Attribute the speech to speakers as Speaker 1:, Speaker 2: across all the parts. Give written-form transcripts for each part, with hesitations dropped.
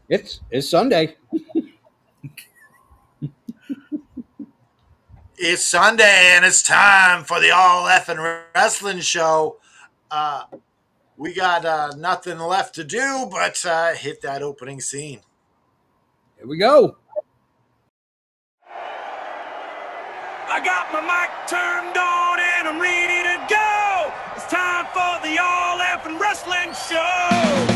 Speaker 1: It's Sunday.
Speaker 2: It's Sunday and it's time for the All Effing Wrestling Show. We got nothing left to do but hit that opening scene.
Speaker 1: Here we go.
Speaker 3: I got my mic turned on and I'm ready to go. It's time for the All Effing Wrestling Show.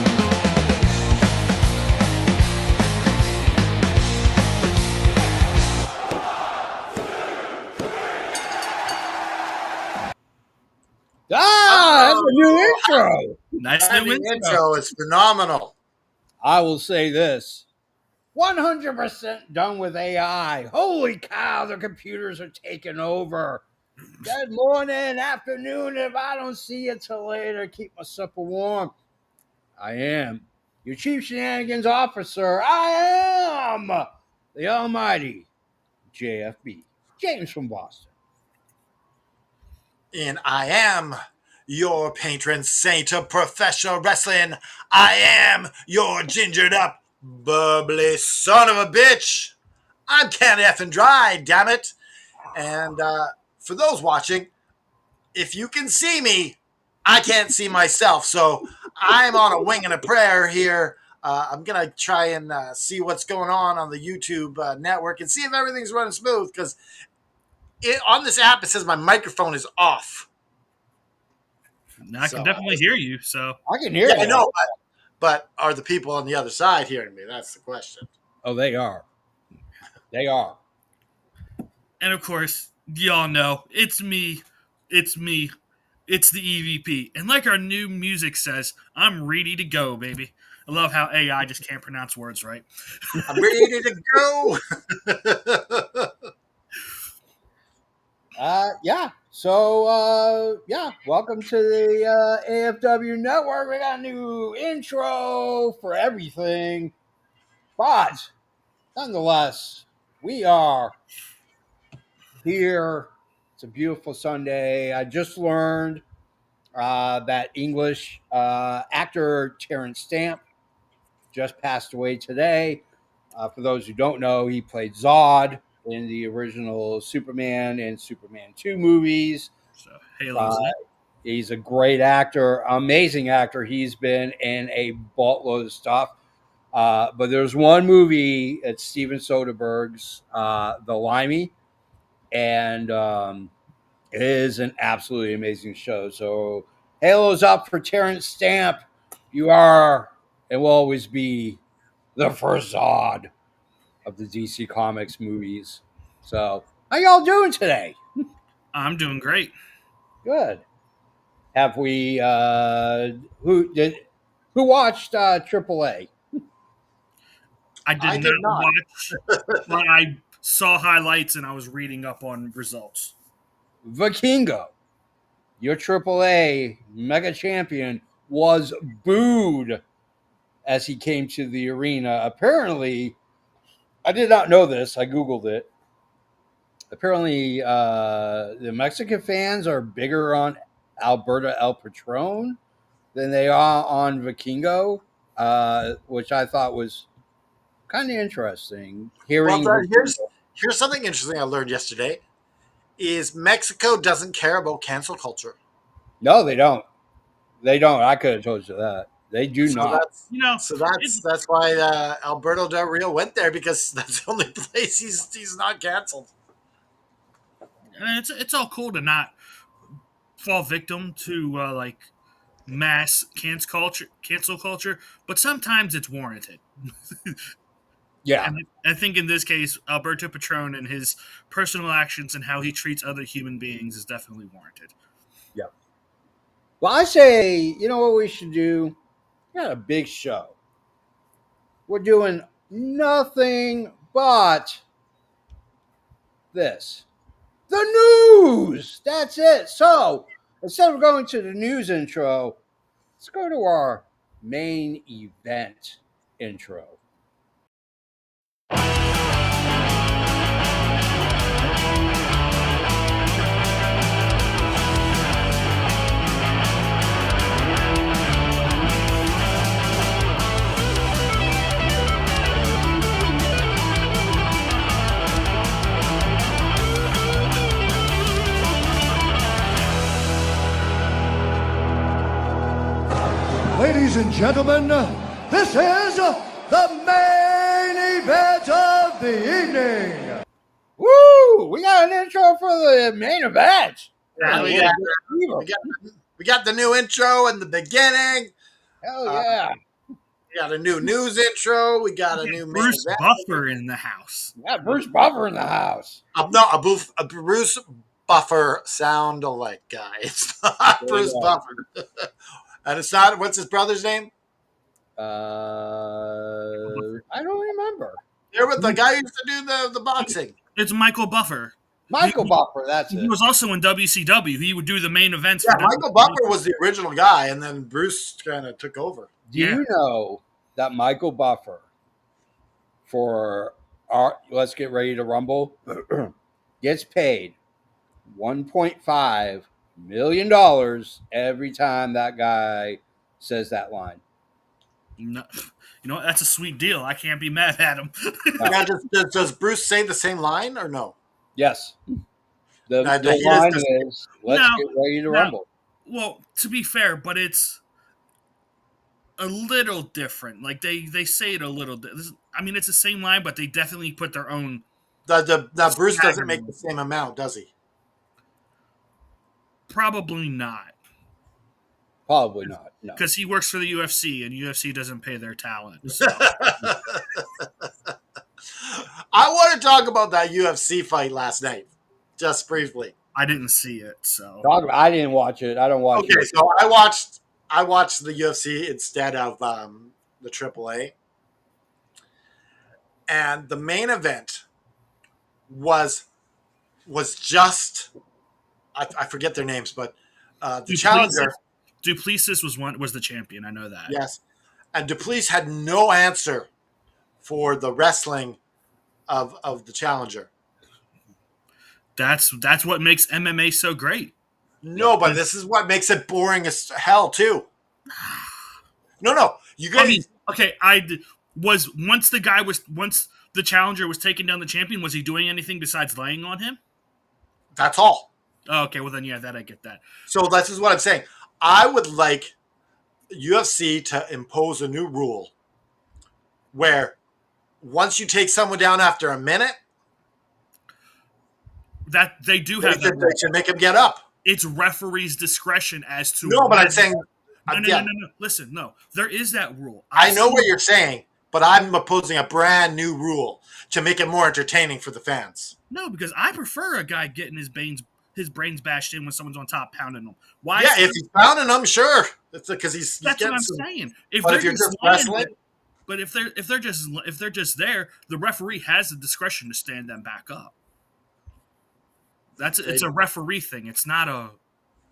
Speaker 1: That's a new intro.
Speaker 4: Nice
Speaker 2: That
Speaker 4: new
Speaker 2: intro is phenomenal.
Speaker 1: I will say this. 100% done with AI. Holy cow, the computers are taking over. Good morning, afternoon. If I don't see you till later, keep my supper warm. I am your chief shenanigans officer. I am the almighty JFB, James from Boston.
Speaker 2: And I am your patron saint of professional wrestling. I am your gingered up, bubbly son of a bitch. I'm Can't Effing Dry, damn it. And for those watching, if you can see me, I can't see myself. So I'm on a wing and a prayer here. I'm going to try and see what's going on the YouTube network and see if everything's running smooth because on this app, it says my microphone is off.
Speaker 4: I can definitely hear you. So
Speaker 1: I can hear
Speaker 2: you.
Speaker 1: you.
Speaker 2: I know, but are the people on the other side hearing me? That's the question.
Speaker 1: Oh, they are. They are.
Speaker 4: And of course, y'all know it's me. It's me. It's the EVP. And like our new music says, I'm ready to go, baby. I love how AI just can't pronounce words right.
Speaker 2: I'm ready to go.
Speaker 1: Yeah. So, welcome to the AFW Network. We got a new intro for everything. But, nonetheless, we are here. It's a beautiful Sunday. I just learned that English actor Terrence Stamp just passed away today. For those who don't know, he played Zod in the original Superman and Superman 2 movies.
Speaker 4: So, Halo's
Speaker 1: he's a great actor, amazing actor. He's been in a boatload of stuff. But there's one movie, it's Steven Soderbergh's The Limey, and it is an absolutely amazing show. So Halo's up for Terrence Stamp. You are and will always be the first Zod of the DC Comics movies. So, how y'all doing today?
Speaker 4: I'm doing great.
Speaker 1: Good. Have we? Who watched AAA?
Speaker 4: I did not watch, but I saw highlights and I was reading up on results.
Speaker 1: Vikingo, your AAA mega champion, was booed as he came to the arena. Apparently, I did not know this. I Googled it. Apparently, the Mexican fans are bigger on Alberto El Patron than they are on Vikingo, which I thought was kind of interesting. Hearing
Speaker 2: here's something interesting I learned yesterday: is Mexico doesn't care about cancel culture.
Speaker 1: No, they don't. They don't. I could have told you that. They do not.
Speaker 2: That's why Alberto Del Rio went there, because that's the only place he's not canceled.
Speaker 4: And it's all cool to not fall victim to like mass cancel culture, but sometimes it's warranted.
Speaker 1: Yeah.
Speaker 4: And I think in this case, Alberto Patron and his personal actions and how he treats other human beings is definitely warranted.
Speaker 1: Yeah. Well, I say, you know what we should do? We got a big show. We're doing nothing but this. The news! That's it. So, instead of going to the news intro, let's go to our main event intro.
Speaker 5: Ladies and gentlemen, this is the main event of the evening.
Speaker 1: Woo! We got an intro for the main event.
Speaker 2: Yeah, we got the new intro in the beginning.
Speaker 1: Hell yeah.
Speaker 2: We got a new news intro. We got a new
Speaker 4: Bruce
Speaker 2: main event.
Speaker 4: Buffer in the house.
Speaker 1: We got Bruce Buffer in the house.
Speaker 2: A Bruce Buffer sound alike guy. It's not Bruce Buffer. And it's not, what's his brother's name?
Speaker 1: I don't remember.
Speaker 2: They're with the guy who used to do the boxing.
Speaker 4: It's Michael Buffer.
Speaker 1: Michael Buffer, that's
Speaker 4: He
Speaker 1: it.
Speaker 4: was also in WCW. He would do the main events.
Speaker 2: Yeah,
Speaker 4: for
Speaker 2: Michael Buffer was the original guy, and then Bruce kind of took over.
Speaker 1: Do you know that Michael Buffer, for our Let's Get Ready to Rumble, gets paid $1.5 million every time that guy says that line?
Speaker 4: No, you know what? That's a sweet deal. I can't be mad at him.
Speaker 2: Now, does Bruce say the same line or no?
Speaker 1: Yes. The
Speaker 2: He
Speaker 1: line
Speaker 2: is-
Speaker 1: is, let's get ready to rumble.
Speaker 4: Well, to be fair, but it's a little different. Like they say it a little. I mean, it's the same line, but they definitely put their own.
Speaker 2: Now Bruce doesn't make the same amount, does he?
Speaker 4: Probably not,
Speaker 1: Probably not. No.
Speaker 4: because he works for the UFC, and UFC doesn't pay their talent. So.
Speaker 2: I want to talk about that UFC fight last night, just briefly.
Speaker 4: I didn't see it, so
Speaker 1: I didn't watch it. I don't watch
Speaker 2: Okay,
Speaker 1: it.
Speaker 2: so I watched the UFC instead of the AAA, and the main event was just I forget their names, but the challenger.
Speaker 4: Duplessis was the champion. I know that.
Speaker 2: Yes, and Duplessis had no answer for the wrestling of the challenger.
Speaker 4: That's what makes MMA so great.
Speaker 2: No, but this is what makes it boring as hell too. No, you guys.
Speaker 4: I mean, okay, once the challenger was taking down the champion, was he doing anything besides laying on him?
Speaker 2: That's all.
Speaker 4: Oh, okay, well then, yeah, that I get that.
Speaker 2: So this is what I'm saying. I would like UFC to impose a new rule where once you take someone down after a minute,
Speaker 4: That they do have.
Speaker 2: they should make him get up.
Speaker 4: It's referee's discretion as to.
Speaker 2: No, but I'm saying,
Speaker 4: No. Listen, no, there is that rule.
Speaker 2: I know what you're saying, but I'm opposing a brand new rule to make it more entertaining for the fans.
Speaker 4: No, because I prefer a guy getting his brains bashed in when someone's on top pounding him. Why?
Speaker 2: Yeah, if he's pounding them, sure. It's because he's
Speaker 4: That's
Speaker 2: getting
Speaker 4: what I'm
Speaker 2: some.
Speaker 4: saying.
Speaker 2: But if you're just wrestling,
Speaker 4: but if they're just there, the referee has the discretion to stand them back up. It's a referee thing. It's not a.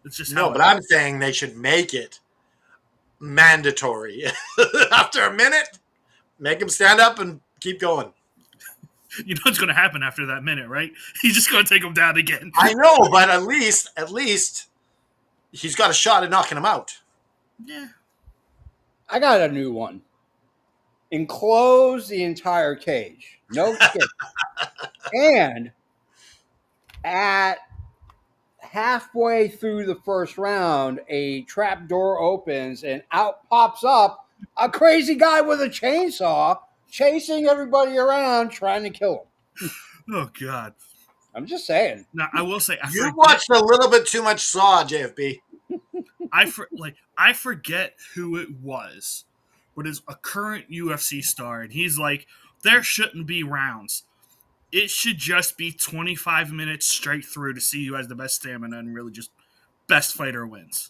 Speaker 4: It's just
Speaker 2: no. But I'm saying they should make it mandatory. After a minute, make him stand up and keep going.
Speaker 4: You know what's going to happen after that minute, right? He's just going to take him down again.
Speaker 2: I know, but at least he's got a shot at knocking him out.
Speaker 4: Yeah.
Speaker 1: I got a new one. Enclose the entire cage. No kick. And at halfway through the first round, a trap door opens and out pops up a crazy guy with a chainsaw chasing everybody around trying to kill him.
Speaker 4: Oh, God.
Speaker 1: I'm just saying.
Speaker 4: Now, I will say...
Speaker 2: You watched a little bit too much Saw, JFB.
Speaker 4: I forget who it was, but it's a current UFC star, and he's like, there shouldn't be rounds. It should just be 25 minutes straight through to see who has the best stamina and really just best fighter wins.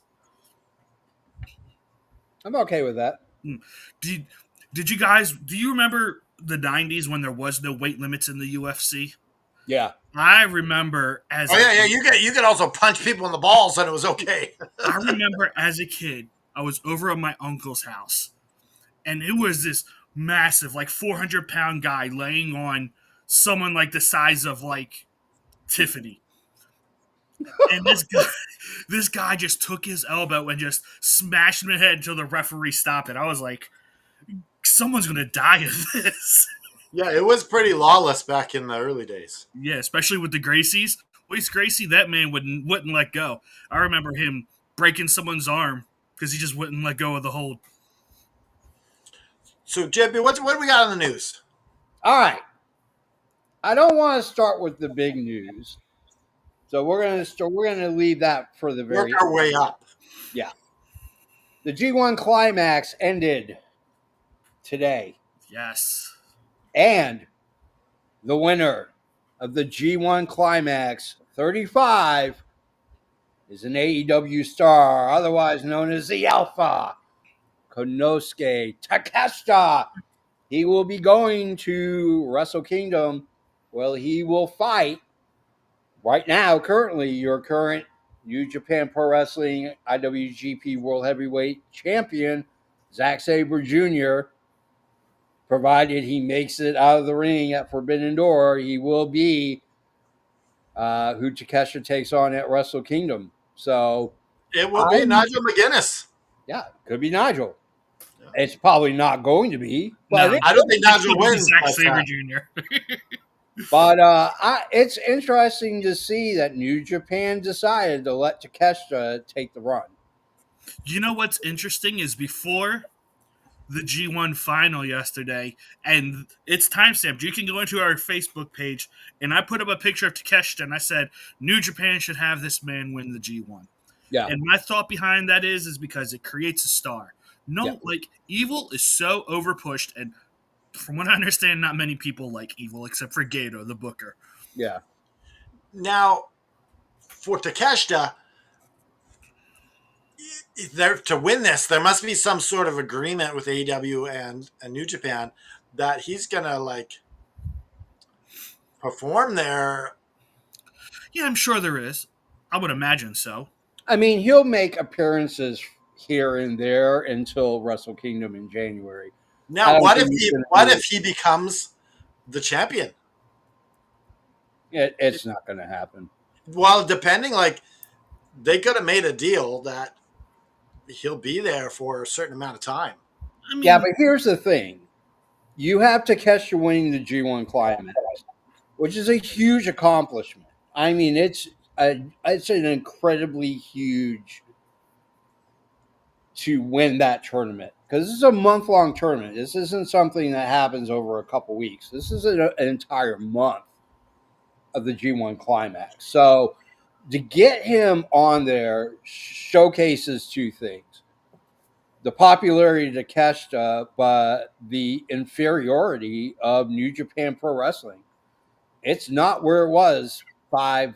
Speaker 1: I'm okay with that.
Speaker 4: Did you guys, do you remember the 90s when there was no weight limits in the UFC?
Speaker 1: Yeah.
Speaker 4: I remember as
Speaker 2: you could also punch people in the balls and it was okay.
Speaker 4: I remember as a kid, I was over at my uncle's house, and it was this massive, like 400-pound guy laying on someone like the size of like Tiffany. And this guy just took his elbow and just smashed him in the head until the referee stopped it. I was like, someone's gonna die of this.
Speaker 2: Yeah, it was pretty lawless back in the early days.
Speaker 4: Yeah, especially with the Gracies. Royce Gracie, that man wouldn't let go. I remember him breaking someone's arm because he just wouldn't let go of the hold.
Speaker 2: So, JP, what do we got on the news?
Speaker 1: All right. I don't want to start with the big news, so we're gonna start. We're gonna leave that for the
Speaker 2: Work
Speaker 1: very
Speaker 2: our way up.
Speaker 1: yeah. The G1 climax ended today,
Speaker 4: Yes.
Speaker 1: and the winner of the G1 climax 35 is an AEW star, otherwise known as the Alpha, Konosuke Takeshita. He will be going to Wrestle Kingdom. Well, he will fight right now, currently, your current New Japan Pro Wrestling IWGP World Heavyweight Champion, Zack Sabre Jr., provided he makes it out of the ring at Forbidden Door. He will be who Takeshita takes on at Wrestle Kingdom. So,
Speaker 2: It will be Nigel McGuinness.
Speaker 1: yeah, could be Nigel.
Speaker 2: Yeah.
Speaker 1: It's probably not going to be, but
Speaker 4: No.
Speaker 2: I don't think
Speaker 4: It
Speaker 2: Nigel
Speaker 4: could be
Speaker 2: wins.
Speaker 4: Zack
Speaker 2: But,
Speaker 4: Sabre Jr.
Speaker 1: it's interesting to see that New Japan decided to let Takeshita take the run.
Speaker 4: You know what's interesting is before the G1 final yesterday, and it's timestamped. You can go into our Facebook page, and I put up a picture of Takeshita, and I said, New Japan should have this man win the G1.
Speaker 1: Yeah,
Speaker 4: And my thought behind that is because it creates a star. No,
Speaker 1: Yeah.
Speaker 4: like, Evil is so overpushed, and from what I understand, not many people like Evil except for Gato, the booker.
Speaker 1: yeah.
Speaker 2: now, for Takeshita, to win this, there must be some sort of agreement with AEW and New Japan that he's gonna like perform there.
Speaker 4: Yeah, I'm sure there is. I would imagine so.
Speaker 1: I mean, he'll make appearances here and there until Wrestle Kingdom in January. I
Speaker 2: Now,
Speaker 1: don't
Speaker 2: what
Speaker 1: think he's gonna
Speaker 2: what
Speaker 1: do
Speaker 2: if he becomes the champion?
Speaker 1: it's not going to happen.
Speaker 2: Well, depending, like they could have made a deal that he'll be there for a certain amount of time.
Speaker 4: I mean,
Speaker 1: Yeah, but here's the thing: you have Takeshita winning the G1 Climax, which is a huge accomplishment. I mean, it's an incredibly huge to win that tournament because this is a month-long tournament. This isn't something that happens over a couple weeks. This is an entire month of the G1 Climax. So to get him on there showcases two things: the popularity of Takeshita, but the inferiority of New Japan Pro Wrestling. It's not where it was 5-10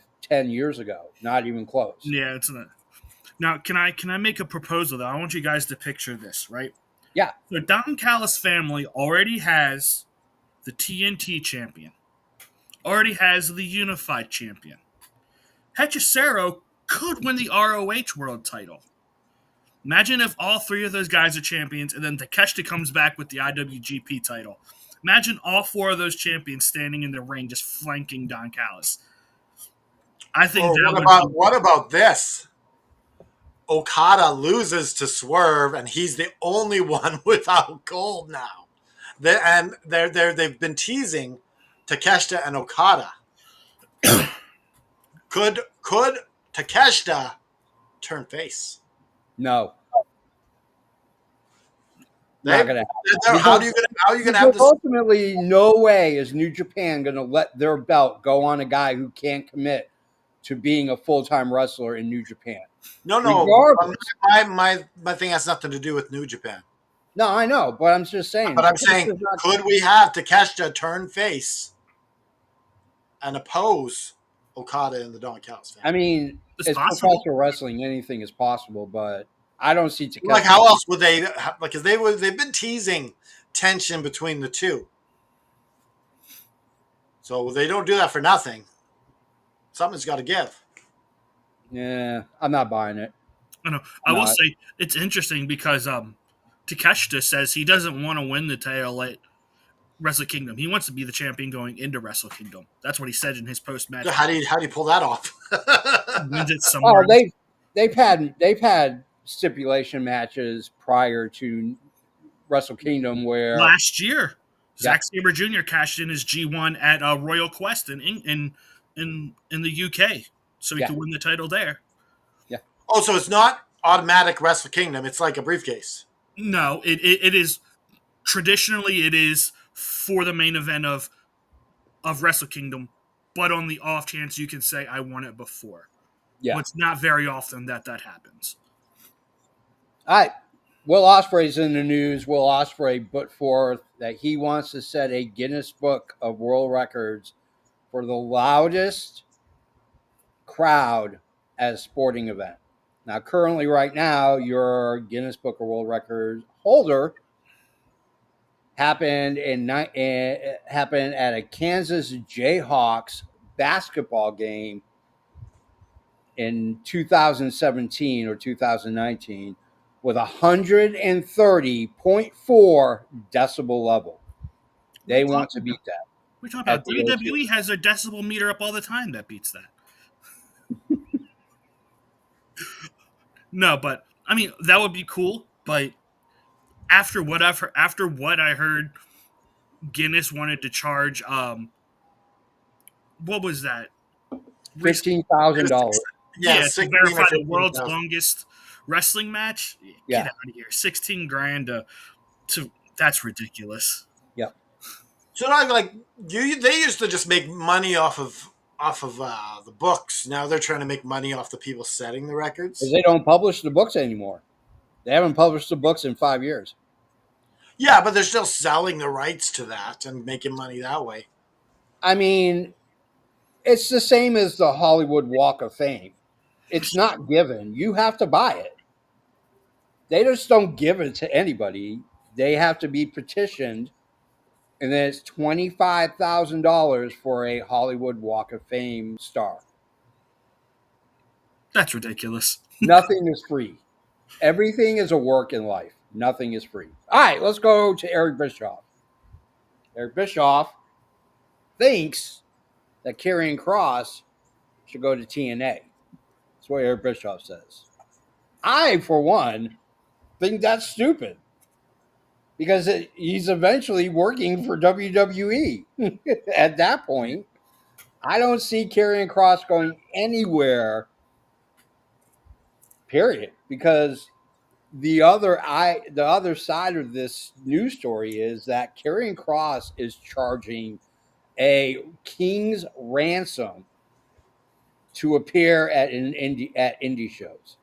Speaker 1: years ago. Not even close.
Speaker 4: yeah, it's not. Now, can I make a proposal though? I want you guys to picture this, right?
Speaker 1: Yeah.
Speaker 4: The Don Callis family already has the TNT champion, already has the Unified champion. Hechicero could win the ROH world title. Imagine if all three of those guys are champions and then Takeshita comes back with the IWGP title. Imagine all four of those champions standing in the ring just flanking Don Callis. I think
Speaker 2: Or what about this? Okada loses to Swerve, and he's the only one without gold now. They've been teasing Takeshita and Okada. Could Takeshita turn face?
Speaker 1: No.
Speaker 2: They-
Speaker 1: Not going to
Speaker 2: How are you gonna have this?
Speaker 1: Ultimately, no way is New Japan going to let their belt go on a guy who can't commit to being a full-time wrestler in New Japan.
Speaker 2: No.
Speaker 1: Regardless.
Speaker 2: My thing has nothing to do with New Japan.
Speaker 1: No, I know, but I'm just saying.
Speaker 2: But I'm saying, could we have Takeshita turn face and oppose Okada and the Don Callis family?
Speaker 1: I mean,
Speaker 4: It's
Speaker 1: it's
Speaker 4: possible.
Speaker 1: professional wrestling. Anything is possible, but I don't see Takeshita.
Speaker 2: Like, how else would they? Because they've been teasing tension between the two, so they don't do that for nothing. Something's got to give.
Speaker 1: Yeah, I'm not buying it.
Speaker 4: I know. I will say it's interesting because Takeshita says he doesn't want to win the title at Wrestle Kingdom. He wants to be the champion going into Wrestle Kingdom. That's what he said in his post match.
Speaker 2: How do you pull that off?
Speaker 4: Wins it somewhere.
Speaker 1: Oh, they've had stipulation matches prior to Wrestle Kingdom where
Speaker 4: Last year, Zack Sabre Jr. cashed in his G1 at Royal Quest in the UK, so he could win the title there.
Speaker 2: Oh, so it's not automatic Wrestle Kingdom. It's like a briefcase.
Speaker 4: No, it is. traditionally it is for the main event of Wrestle Kingdom, but on the off chance you can say I won it before.
Speaker 1: Yeah.
Speaker 4: But it's not very often that happens.
Speaker 1: All right. Will Ospreay's in the news. Will Ospreay put forth that he wants to set a Guinness Book of World Records for the loudest crowd at a sporting event. Now, currently, right now, your Guinness Book of World Records holder happened happened at a Kansas Jayhawks basketball game in 2017 or 2019 with 130.4 decibel level. They want to beat that.
Speaker 4: We're talking
Speaker 1: At
Speaker 4: about
Speaker 1: the
Speaker 4: WWE has their decibel meter up all the time that beats that. No, but I mean that would be cool. But after what I heard, Guinness wanted to charge what was that?
Speaker 1: $15,000.
Speaker 2: Yeah,
Speaker 4: Yeah, to
Speaker 2: 16 or
Speaker 4: verify the world's
Speaker 2: 15,000.
Speaker 4: longest wrestling match. Get
Speaker 1: Yeah.
Speaker 4: out of here! 16 grand to that's ridiculous.
Speaker 1: Yeah.
Speaker 2: So now, like they used to just make money off of the books. Now they're trying to make money off the people setting the records.
Speaker 1: Because they don't publish the books anymore. They haven't published the books in 5 years.
Speaker 2: Yeah, but they're still selling the rights to that and making money that way.
Speaker 1: I mean, it's the same as the Hollywood Walk of Fame. It's not given. You have to buy it. They just don't give it to anybody. They have to be petitioned, and then it's $25,000 for a Hollywood Walk of Fame star.
Speaker 4: That's ridiculous.
Speaker 1: Nothing is free. Everything is a work in life. Nothing is free. All right, let's go to Eric Bischoff. Eric Bischoff thinks that Karrion Kross should go to TNA. That's what Eric Bischoff says. I, for one, think that's stupid because he's eventually working for WWE. At that point, I don't see Karrion Kross going anywhere. Period. Because the other side of this news story is that Karrion Kross is charging a king's ransom to appear at indie shows.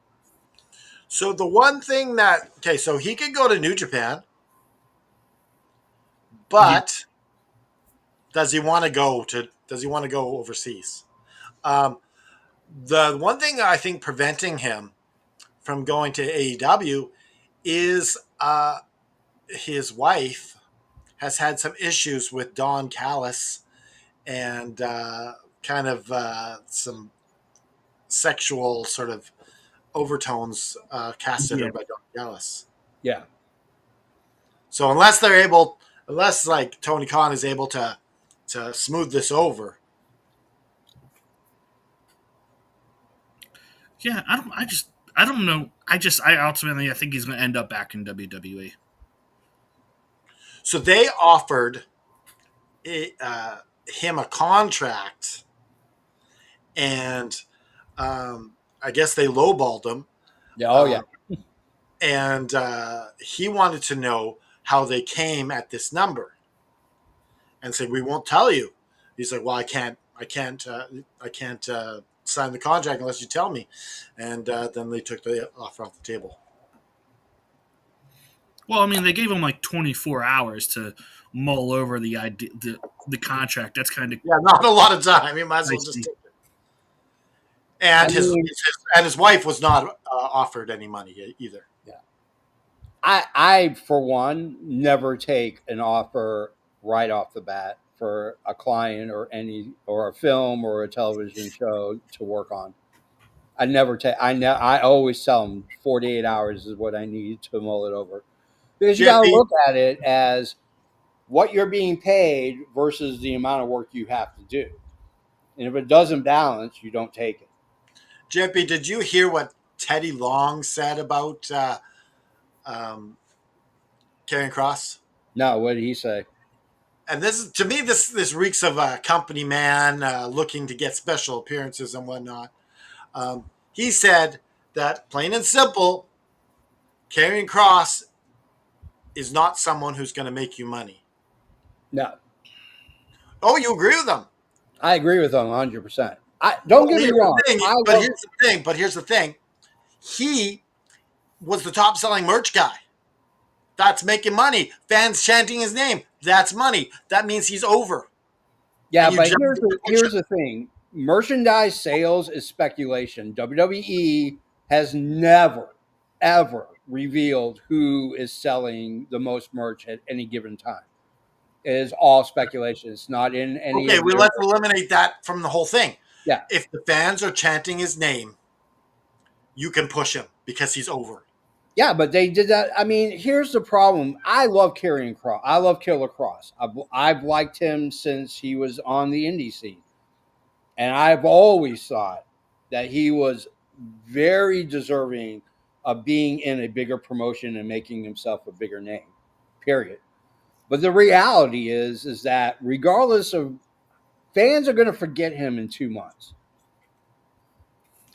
Speaker 2: So the one thing so he could go to New Japan, but does he want to go overseas? The one thing I think preventing him from going to AEW is his wife has had some issues with Don Callis and kind of some sexual sort of overtones casted by Don Callis.
Speaker 1: Yeah.
Speaker 2: So unless like Tony Khan is able to smooth this over.
Speaker 4: Yeah, I don't know. I ultimately I think he's going to end up back in WWE.
Speaker 2: So they offered him a contract, and I guess they lowballed him.
Speaker 1: Yeah. Oh, yeah.
Speaker 2: And he wanted to know how they came at this number, and said, "We won't tell you." He's like, "Well, I can't sign the contract unless you tell me." And then they took the offer off the table.
Speaker 4: Well, I mean, they gave him like 24 hours to mull over the idea, the contract. That's kind of
Speaker 2: not a lot of time. He might as well just take it. And his wife was not offered any money either.
Speaker 1: Yeah. I for one never take an offer right off the bat for a client or a film or a television show to work on. I always tell them 48 hours is what I need to mull it over. Because you got to look at it as what you're being paid versus the amount of work you have to do. And if it doesn't balance, you don't take it.
Speaker 2: JP, did you hear what Teddy Long said about Karrion Kross?
Speaker 1: No, what did he say?
Speaker 2: And to me, this reeks of a company man looking to get special appearances and whatnot. He said that, plain and simple, Karrion Kross is not someone who's going to make you money.
Speaker 1: No,
Speaker 2: Oh, you agree with them?
Speaker 1: I agree with him 100%. I don't
Speaker 2: Well,
Speaker 1: get me
Speaker 2: here's the
Speaker 1: wrong.
Speaker 2: thing.
Speaker 1: I
Speaker 2: But
Speaker 1: love.
Speaker 2: here's the thing. But here's the thing. He was the top selling merch guy. That's making money. Fans chanting his name. That's money. That means he's over.
Speaker 1: Yeah,
Speaker 2: And you
Speaker 1: but
Speaker 2: judge the
Speaker 1: here's
Speaker 2: picture.
Speaker 1: the thing. Merchandise sales is speculation. WWE has never ever revealed who is selling the most merch at any given time. It is all speculation. It's not in any
Speaker 2: Okay,
Speaker 1: of
Speaker 2: we
Speaker 1: their.
Speaker 2: let's eliminate that from the whole thing.
Speaker 1: Yeah,
Speaker 2: If the fans are chanting his name, you can push him because he's over.
Speaker 1: yeah, but they did that. I mean, here's the problem. I love Karrion Cross. I love Killer Cross. I've liked him since he was on the indie scene, and I've always thought that he was very deserving of being in a bigger promotion and making himself a bigger name. Period. But the reality is that regardless of fans are going to forget him in 2 months.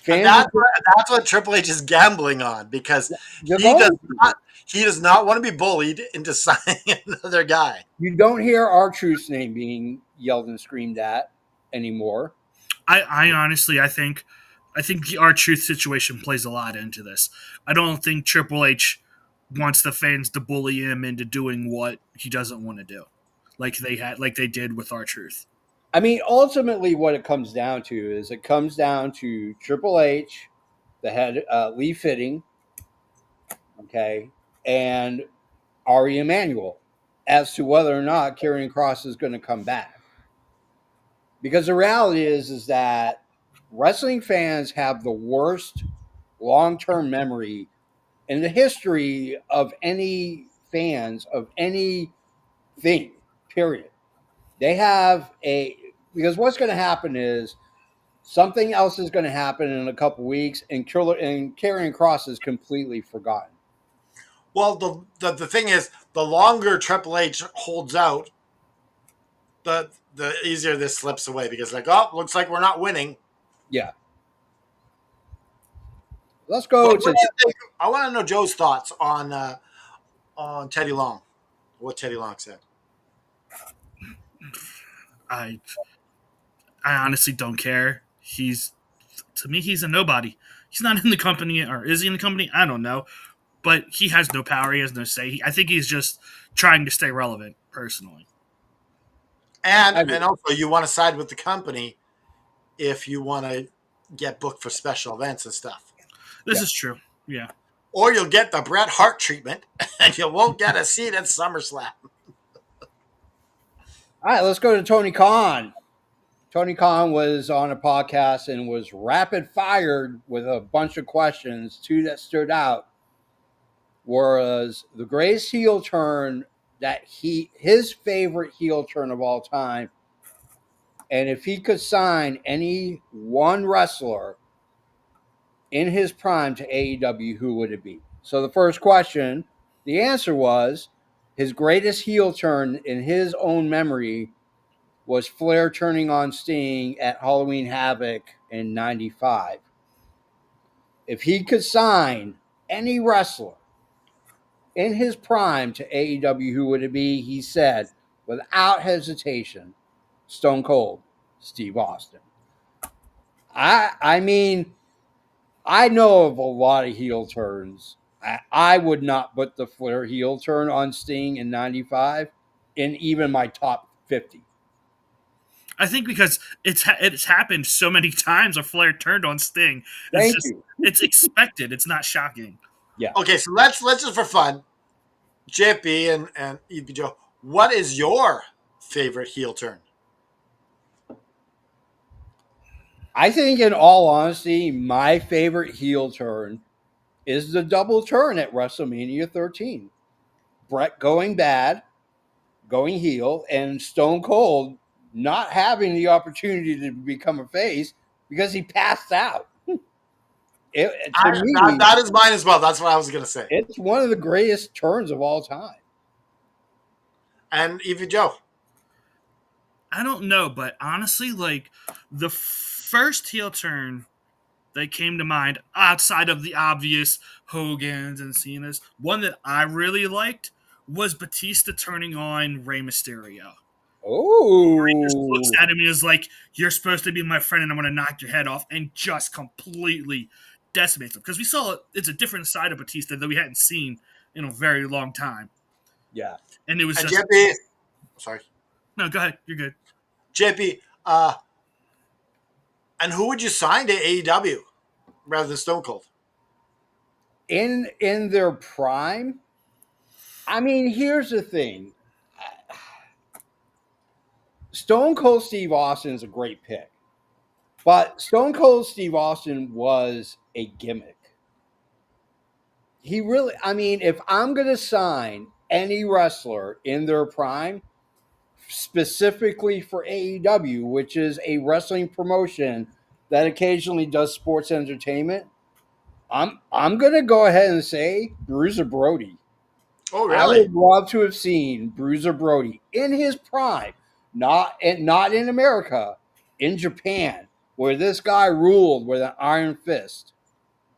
Speaker 2: And
Speaker 1: Fans are
Speaker 2: that's what Triple H is gambling on because
Speaker 1: they're
Speaker 2: he does
Speaker 1: going to.
Speaker 2: not he does not want to be bullied into signing another guy.
Speaker 1: You don't hear R-Truth's name being yelled and screamed at anymore.
Speaker 4: I honestly, I think the R-Truth situation plays a lot into this. I don't think Triple H wants the fans to bully him into doing what he doesn't want to do, like they did with R-Truth.
Speaker 1: I mean, ultimately, what it comes down to is it comes down to Triple H, the head Lee Fitting, okay, and Ari Emanuel as to whether or not Karrion Cross is going to come back. Because the reality is that wrestling fans have the worst long-term memory in the history of any fans of anything. Period. They have a because what's going to happen is something else is going to happen in a couple weeks, and Karrion Cross is completely forgotten.
Speaker 2: Well, the thing is, the longer Triple H holds out, the easier this slips away because like, oh, looks like we're not winning.
Speaker 1: Yeah. Let's
Speaker 2: But
Speaker 1: go
Speaker 2: what do
Speaker 1: to
Speaker 2: you think? I want to know Joe's thoughts on Teddy Long. What Teddy Long said.
Speaker 4: I I honestly don't care. To me, he's a nobody. He's not in the company, or is he in the company? I don't know. But he has no power. He has no say. I think he's just trying to stay relevant, personally.
Speaker 2: And
Speaker 1: I
Speaker 2: and
Speaker 1: agree.
Speaker 2: also you want to side with the company if you want to get booked for special events and stuff.
Speaker 4: This
Speaker 1: Yeah.
Speaker 4: is true. Yeah.
Speaker 2: Or you'll get the Bret Hart treatment and you won't get a seat at SummerSlam.
Speaker 1: All right, let's go to Tony Khan. Tony Khan was on a podcast and was rapid fired with a bunch of questions. Two that stood out was the greatest heel turn that his favorite heel turn of all time, and if he could sign any one wrestler in his prime to AEW, who would it be? So the first question, the answer was his greatest heel turn in his own memory was Flair turning on Sting at Halloween Havoc in '95. If he could sign any wrestler in his prime to AEW, who would it be? He said, without hesitation, Stone Cold Steve Austin. I mean, I know of a lot of heel turns. I would not put the Flair heel turn on Sting in '95 in even my top 50.
Speaker 4: I think because it's happened so many times. A Flair turned on Sting.
Speaker 1: Thank you.
Speaker 4: It's expected. It's not shocking.
Speaker 1: Yeah.
Speaker 2: Okay, so let's just for fun, JP and EB Joe, what is your favorite heel turn?
Speaker 1: I think, in all honesty, my favorite heel turn is the double turn at WrestleMania 13. Brett going bad, going heel, and Stone Cold not having the opportunity to become a face because he passed out. To me,
Speaker 2: That is mine as well. That's what I was gonna say.
Speaker 1: it's one of the greatest turns of all time.
Speaker 2: And EB Joe.
Speaker 4: I don't know, but honestly, like the first heel turn that came to mind outside of the obvious Hogan's and Cena's, one that I really liked was Batista turning on Rey Mysterio. He just looks
Speaker 1: Oh,
Speaker 4: at him and is like, "You're supposed to be my friend, and I'm going to knock your head off," and just completely decimates him. Because we saw it's a different side of Batista that we hadn't seen in a very long time,
Speaker 1: yeah.
Speaker 4: and it was
Speaker 2: And
Speaker 4: just
Speaker 2: JP, sorry,
Speaker 4: no. Go ahead, you're good.
Speaker 2: JP, and who would you sign to AEW rather than Stone Cold?
Speaker 1: In their prime, I mean, here's the thing. Stone Cold Steve Austin is a great pick. But Stone Cold Steve Austin was a gimmick. He really, I mean, if I'm going to sign any wrestler in their prime, specifically for AEW, which is a wrestling promotion that occasionally does sports entertainment, I'm going to go ahead and say Bruiser Brody.
Speaker 2: Oh,
Speaker 1: I
Speaker 2: really?
Speaker 1: would love to have seen Bruiser Brody in his prime, not in America, in Japan, where this guy ruled with an iron fist.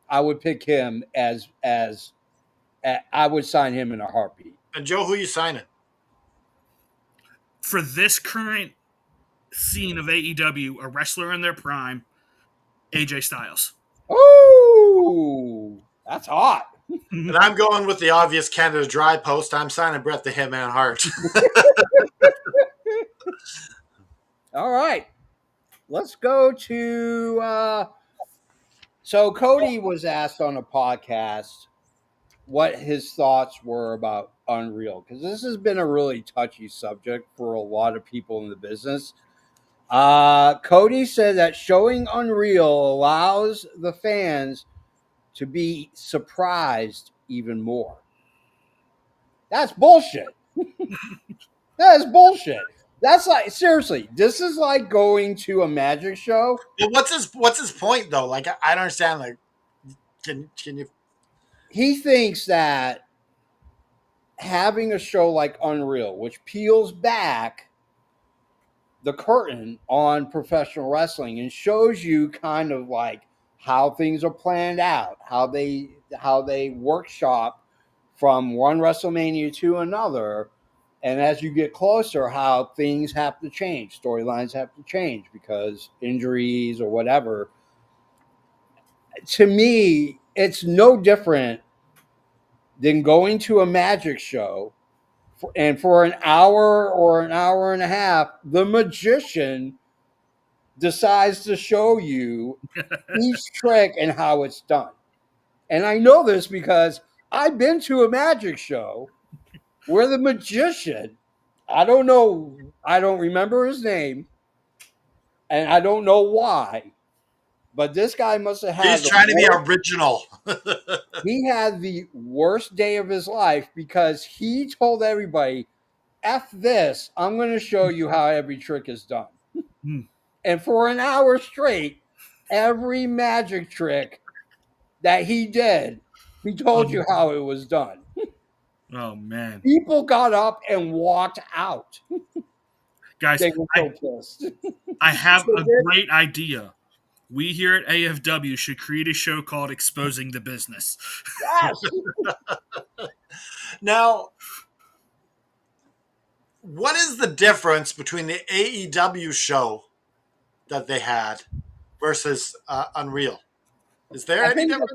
Speaker 1: I would pick him as I would sign him in a heartbeat.
Speaker 2: And Joe, who you signing?
Speaker 4: For this current scene of AEW, a wrestler in their prime, AJ Styles.
Speaker 1: Oh, that's hot.
Speaker 2: And I'm going with the obvious Canada Dry post. I'm signing Bret the Hitman Hart.
Speaker 1: All right, let's go to. So Cody was asked on a podcast what his thoughts were about Unreal, because this has been a really touchy subject for a lot of people in the business. Cody said that showing Unreal allows the fans to be surprised even more. That's bullshit. That is bullshit. That's like, seriously, this is like going to a magic show.
Speaker 2: But what's his point though? Like I don't understand. Like, can you?
Speaker 1: He thinks that having a show like Unreal, which peels back the curtain on professional wrestling and shows you kind of like how things are planned out, how they workshop from one WrestleMania to another, and as you get closer, how things have to change, storylines have to change because injuries or whatever. To me, it's no different than going to a magic show and for an hour or an hour and a half, the magician decides to show you each trick and how it's done. And I know this because I've been to a magic show where the magician, I don't know, I don't remember his name, and I don't know why, but this guy must have had
Speaker 2: He's
Speaker 1: the
Speaker 2: trying to be
Speaker 1: worst,
Speaker 2: original.
Speaker 1: he had the worst day of his life because he told everybody, F this, I'm going to show you how every trick is done. And for an hour straight, every magic trick that he did, he told you how it was done.
Speaker 4: Oh man,
Speaker 1: People got up and walked out.
Speaker 4: guys,
Speaker 1: They were so pissed.
Speaker 4: I have
Speaker 1: So
Speaker 4: a great idea. We here at AFW should create a show called Exposing the Business.
Speaker 1: yes.
Speaker 2: Now, what is the difference between the AEW show that they had versus Unreal? Is there
Speaker 1: I
Speaker 2: any
Speaker 1: think
Speaker 2: difference?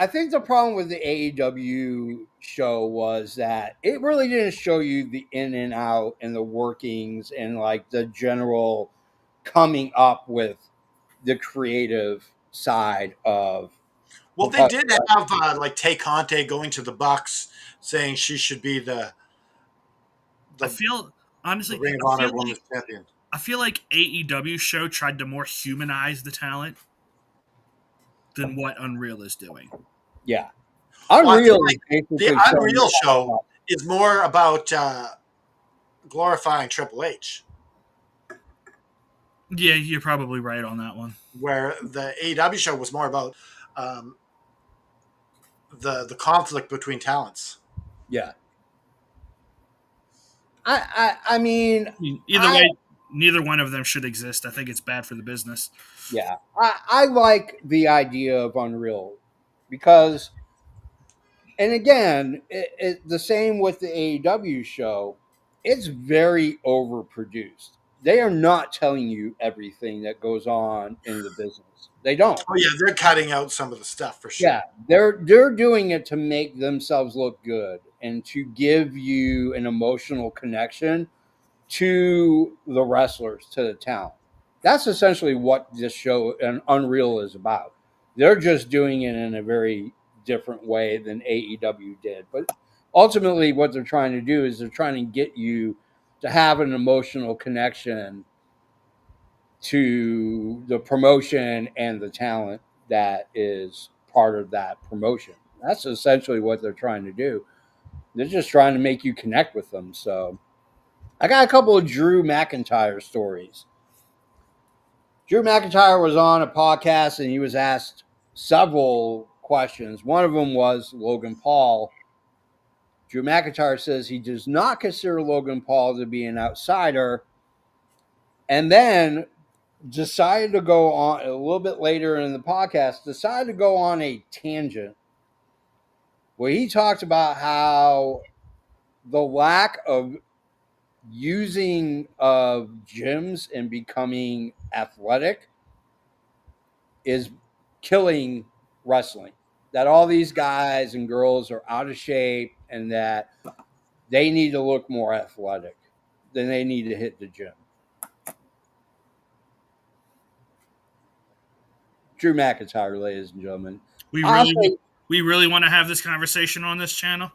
Speaker 1: I think the problem with the AEW show was that it really didn't show you the in and out and the workings and like the general coming up with the creative side of
Speaker 2: Well, they
Speaker 1: professional
Speaker 2: did have like Tay Conte going to the Bucks, saying she should be the
Speaker 4: I
Speaker 2: the,
Speaker 4: feel
Speaker 2: the
Speaker 4: honestly,
Speaker 2: Ring of Honor Women's Champion.
Speaker 4: I feel like AEW show tried to more humanize the talent than what Unreal is doing.
Speaker 1: Yeah.
Speaker 2: Well, I feel
Speaker 1: Unreal is
Speaker 2: like the
Speaker 1: basically showing
Speaker 2: Unreal
Speaker 1: you
Speaker 2: show is more about glorifying Triple H,
Speaker 4: Yeah, you're probably right on that one.
Speaker 2: where the AEW show was more about um, the conflict between talents.
Speaker 1: yeah. I mean,
Speaker 4: I mean, either way, neither one of them should exist. I think it's bad for the business.
Speaker 1: yeah, I like the idea of Unreal because And again, the same with the AEW show. It's very overproduced. They are not telling you everything that goes on in the business. They don't.
Speaker 2: Oh yeah, they're cutting out some of the stuff for
Speaker 1: Yeah,
Speaker 2: sure.
Speaker 1: they're doing it to make themselves look good and to give you an emotional connection to the wrestlers, to the talent. That's essentially what this show and Unreal is about. They're just doing it in a very different way than AEW did. But ultimately, what they're trying to do is they're trying to get you to have an emotional connection to the promotion and the talent that is part of that promotion. That's essentially what they're trying to do. They're just trying to make you connect with them. So I got a couple of Drew McIntyre stories. Drew McIntyre was on a podcast and he was asked several questions. One of them was Logan Paul. Drew McIntyre says he does not consider Logan Paul to be an outsider, and then decided to go on a little bit later in the podcast, decided to go on a tangent where he talked about how the lack of using of gyms and becoming athletic is killing wrestling. That all these guys and girls are out of shape and that they need to look more athletic. Then they need to hit the gym. Drew McIntyre, ladies and gentlemen.
Speaker 4: We really
Speaker 1: Honestly,
Speaker 4: we really want to have this conversation on this channel.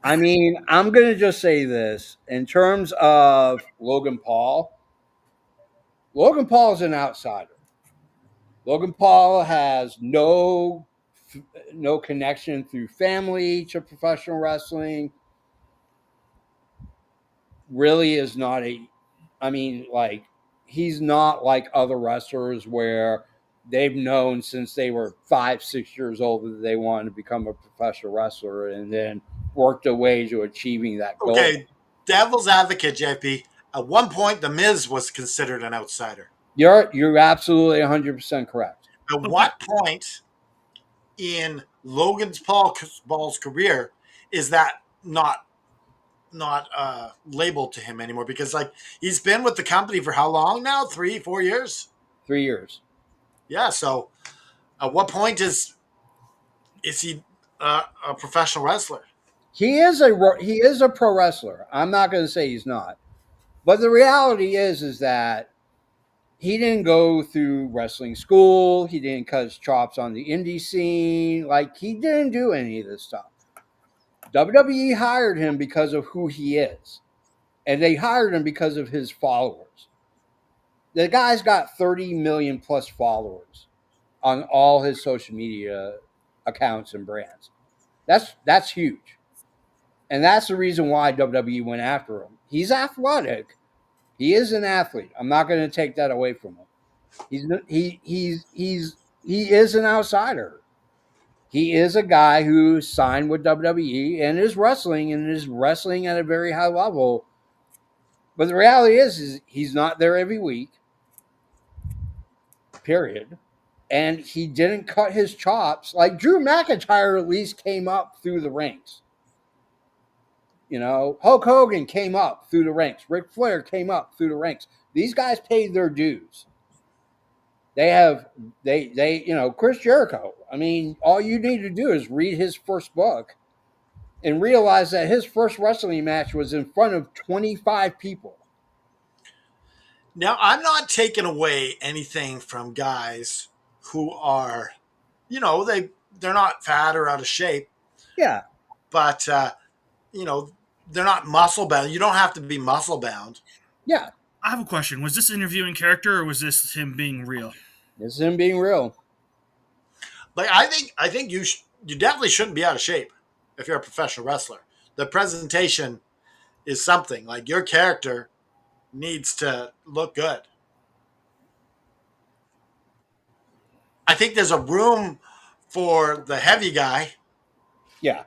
Speaker 1: I mean, I'm going to just say this. In terms of Logan Paul is an outsider. Logan Paul has no connection through family to professional wrestling. Really is not like he's not like other wrestlers where they've known since they were 5, 6 years old that they wanted to become a professional wrestler and then worked their way to achieving that goal.
Speaker 2: Okay, devil's advocate, JP. At one point, The Miz was considered an outsider.
Speaker 1: You're absolutely 100% correct.
Speaker 2: At what point in Paul's career is that not labeled to him anymore? Because like he's been with the company for how long now? 3, 4 years?
Speaker 1: 3 years.
Speaker 2: Yeah. So at what point is he a professional wrestler?
Speaker 1: He is a pro wrestler. I'm not going to say he's not, but the reality is that he didn't go through wrestling school. He didn't cut his chops on the indie scene. Like he didn't do any of this stuff. WWE hired him because of who he is, and they hired him because of his followers. The guy's got 30 million plus followers on all his social media accounts and brands. That's huge. And that's the reason why WWE went after him. He's athletic. He is an athlete. I'm not going to take that away from him. He is an outsider. He is a guy who signed with WWE and is wrestling at a very high level. But the reality is he's not there every week. Period. And he didn't cut his chops. Like Drew McIntyre at least came up through the ranks. You know, Hulk Hogan came up through the ranks. Ric Flair came up through the ranks. These guys paid their dues. Chris Jericho. I mean, all you need to do is read his first book and realize that his first wrestling match was in front of 25 people.
Speaker 2: Now, I'm not taking away anything from guys who are, they're not fat or out of shape,
Speaker 1: Yeah.
Speaker 2: but they're not muscle bound. You don't have to be muscle bound.
Speaker 1: Yeah.
Speaker 4: I have a question. Was this interview in character or was this him being real?
Speaker 1: This is him being real.
Speaker 2: Like I think you definitely shouldn't be out of shape if you're a professional wrestler. The presentation is something. Like your character needs to look good. I think there's a room for the heavy guy,
Speaker 1: Yeah.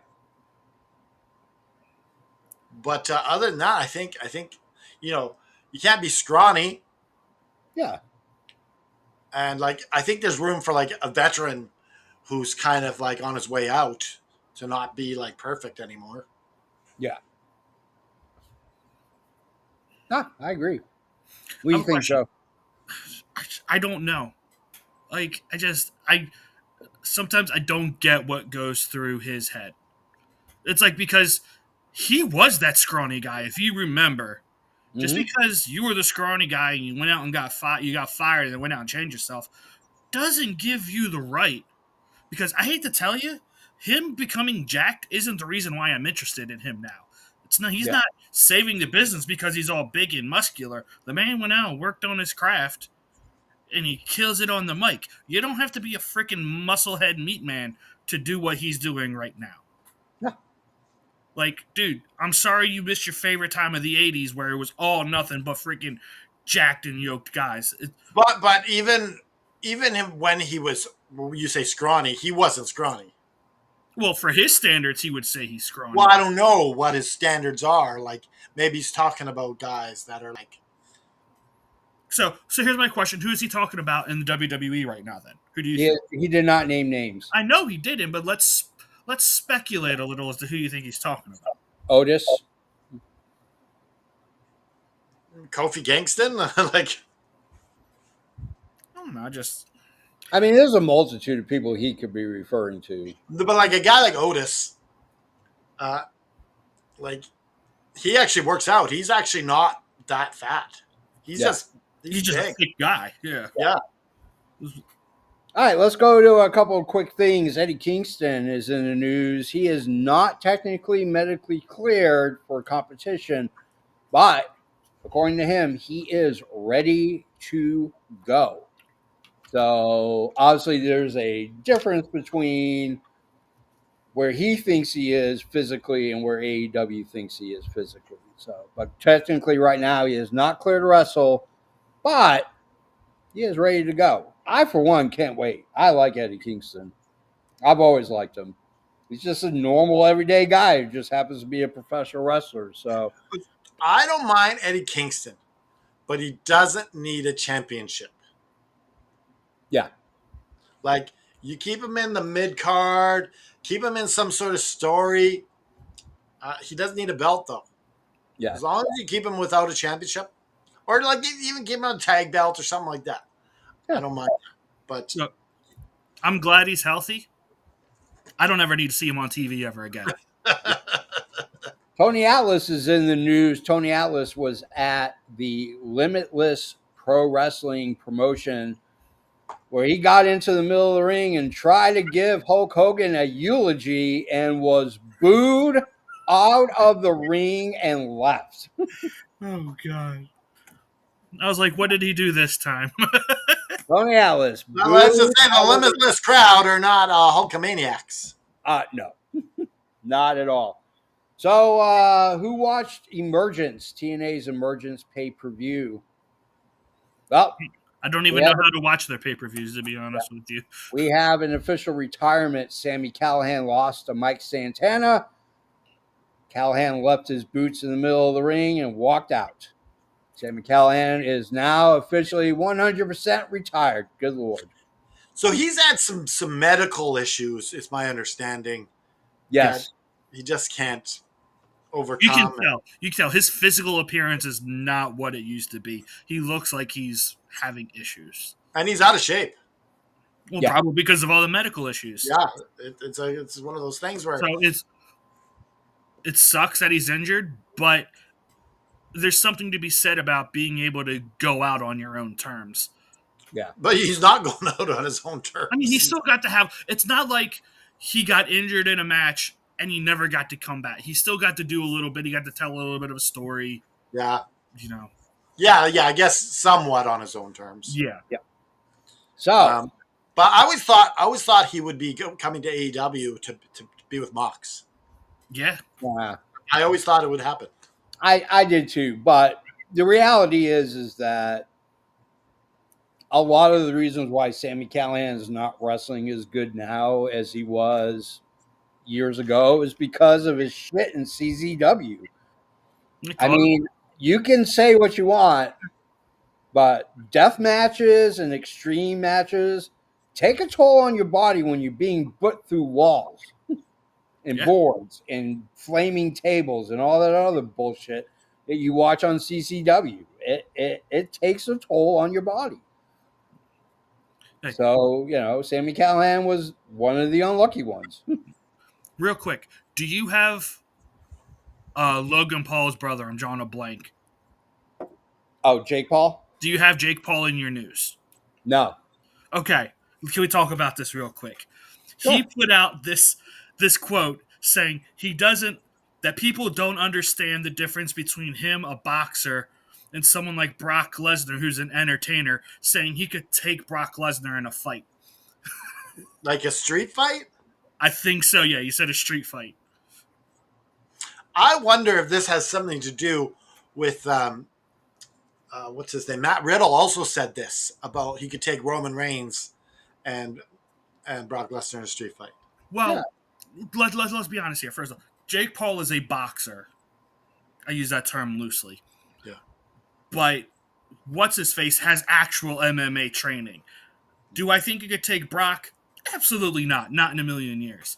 Speaker 2: but other than that, I think you can't be scrawny,
Speaker 1: Yeah.
Speaker 2: and like I think there's room for like a veteran who's kind of like on his way out. to not be like perfect anymore.
Speaker 1: Yeah. I agree. What
Speaker 4: I
Speaker 1: do you
Speaker 4: have a
Speaker 1: think,
Speaker 4: question.
Speaker 1: Joe?
Speaker 4: I don't know. Like, I sometimes I don't get what goes through his head. It's like because he was that scrawny guy, if you remember. Just
Speaker 1: Mm-hmm.
Speaker 4: because you were the scrawny guy and you went out and you got fired and then went out and changed yourself, doesn't give you the right. Because I hate to tell you, him becoming jacked isn't the reason why I'm interested in him now. It's not. He's
Speaker 1: Yeah.
Speaker 4: not saving the business because he's all big and muscular. The man went out and worked on his craft, and he kills it on the mic. You don't have to be a freaking musclehead meat man to do what he's doing right now.
Speaker 1: Yeah.
Speaker 4: Like, dude, I'm sorry you missed your favorite time of the '80s where it was all nothing but freaking jacked and yoked guys.
Speaker 2: But even him when he was, you say scrawny, he wasn't scrawny.
Speaker 4: Well, for his standards, he would say he's scrawny.
Speaker 2: Well, I don't know what his standards are. Like maybe he's talking about guys that are like.
Speaker 4: So here's my question: who is he talking about in the WWE right now? Then who do you think?
Speaker 1: He did not name names.
Speaker 4: I know he didn't, but let's speculate a little as to who you think he's talking about.
Speaker 1: Otis.
Speaker 2: Kofi Kingston, like
Speaker 4: I don't know.
Speaker 1: I mean, there's a multitude of people he could be referring to.
Speaker 2: but like a guy like Otis, like he actually works out. He's actually not that fat. He's
Speaker 1: Yeah.
Speaker 4: He's just a
Speaker 2: big.
Speaker 4: thick guy. Yeah.
Speaker 2: Yeah.
Speaker 1: All right, let's go to a couple of quick things. Eddie Kingston is in the news. He is not technically medically cleared for competition, but according to him, he is ready to go. So obviously, there's a difference between where he thinks he is physically and where AEW thinks he is physically. So, but technically, right now, he is not clear to wrestle, but he is ready to go. I, for one, can't wait. I like Eddie Kingston. I've always liked him. He's just a normal, everyday guy who just happens to be a professional wrestler. So,
Speaker 2: I don't mind Eddie Kingston, but he doesn't need a championship.
Speaker 1: yeah.
Speaker 2: Like you keep him in the mid card, keep him in some sort of story. He doesn't need a belt though.
Speaker 1: Yeah.
Speaker 2: As long as you keep him without a championship, or like even give him a tag belt or something like that.
Speaker 1: Yeah.
Speaker 2: I don't mind. But
Speaker 4: Look, I'm glad he's healthy. I don't ever need to see him on TV ever again.
Speaker 1: Tony Atlas is in the news. Tony Atlas was at the Limitless Pro Wrestling promotion where he got into the middle of the ring and tried to give Hulk Hogan a eulogy and was booed out of the ring and left.
Speaker 4: Oh God! I was like, what did he do this time?
Speaker 1: Tony Atlas.
Speaker 2: well, let's just say the limitless crowd are not Hulkamaniacs.
Speaker 1: No, not at all. So, who watched Emergence, TNA's Emergence pay-per-view? Well,
Speaker 4: I don't even know how to watch their pay-per-views, to be honest with you.
Speaker 1: we have an official retirement. Sammy Callahan lost to Mike Santana. Callahan left his boots in the middle of the ring and walked out. Sammy Callahan is now officially 100% retired. Good Lord.
Speaker 2: So he's had some medical issues, is my understanding.
Speaker 1: Yes.
Speaker 2: He just can't overcome.
Speaker 4: You can tell his physical appearance is not what it used to be. He looks like he's having issues.
Speaker 2: And he's out of shape.
Speaker 4: Well,
Speaker 1: Yeah.
Speaker 4: probably because of all the medical issues.
Speaker 2: Yeah, it's one of those things where
Speaker 4: So it sucks that he's injured, but there's something to be said about being able to go out on your own terms.
Speaker 1: Yeah.
Speaker 2: but he's not going out on his own terms.
Speaker 4: I mean, he still got to have. It's not like he got injured in a match and he never got to come back. He still got to do a little bit. He got to tell a little bit of a story.
Speaker 2: Yeah.
Speaker 4: You know.
Speaker 2: Yeah, I guess somewhat on his own terms.
Speaker 4: Yeah.
Speaker 1: So,
Speaker 2: But I always thought he would be coming to AEW to be with Mox.
Speaker 4: Yeah.
Speaker 2: I always thought it would happen.
Speaker 1: I did too. But the reality is that a lot of the reasons why Sammy Callahan is not wrestling as good now as he was years ago is because of his shit in CZW. I mean, you can say what you want, but death matches and extreme matches take a toll on your body when you're being put through walls. and
Speaker 4: Yeah.
Speaker 1: boards and flaming tables and all that other bullshit that you watch on CCW. It takes a toll on your body.
Speaker 4: Hey,
Speaker 1: So, Sammy Callahan was one of the unlucky ones.
Speaker 4: real quick, do you have Logan Paul's brother? I'm drawing a blank.
Speaker 1: Oh, Jake Paul?
Speaker 4: Do you have Jake Paul in your news?
Speaker 1: No.
Speaker 4: Okay, can we talk about this real quick? He
Speaker 1: Sure.
Speaker 4: put out this quote saying he doesn't that people don't understand the difference between him, a boxer, and someone like Brock Lesnar, who's an entertainer, saying he could take Brock Lesnar in a fight.
Speaker 2: Like a street fight?
Speaker 4: I think so. Yeah, he said a street fight.
Speaker 2: I wonder if this has something to do with what's his name? Matt Riddle also said this about he could take Roman Reigns and Brock Lesnar in a street fight.
Speaker 4: Well, let's be honest here. First of all, Jake Paul is a boxer. I use that term loosely.
Speaker 2: Yeah.
Speaker 4: But what's his face has actual MMA training. Do I think he could take Brock? Absolutely not. Not in a million years.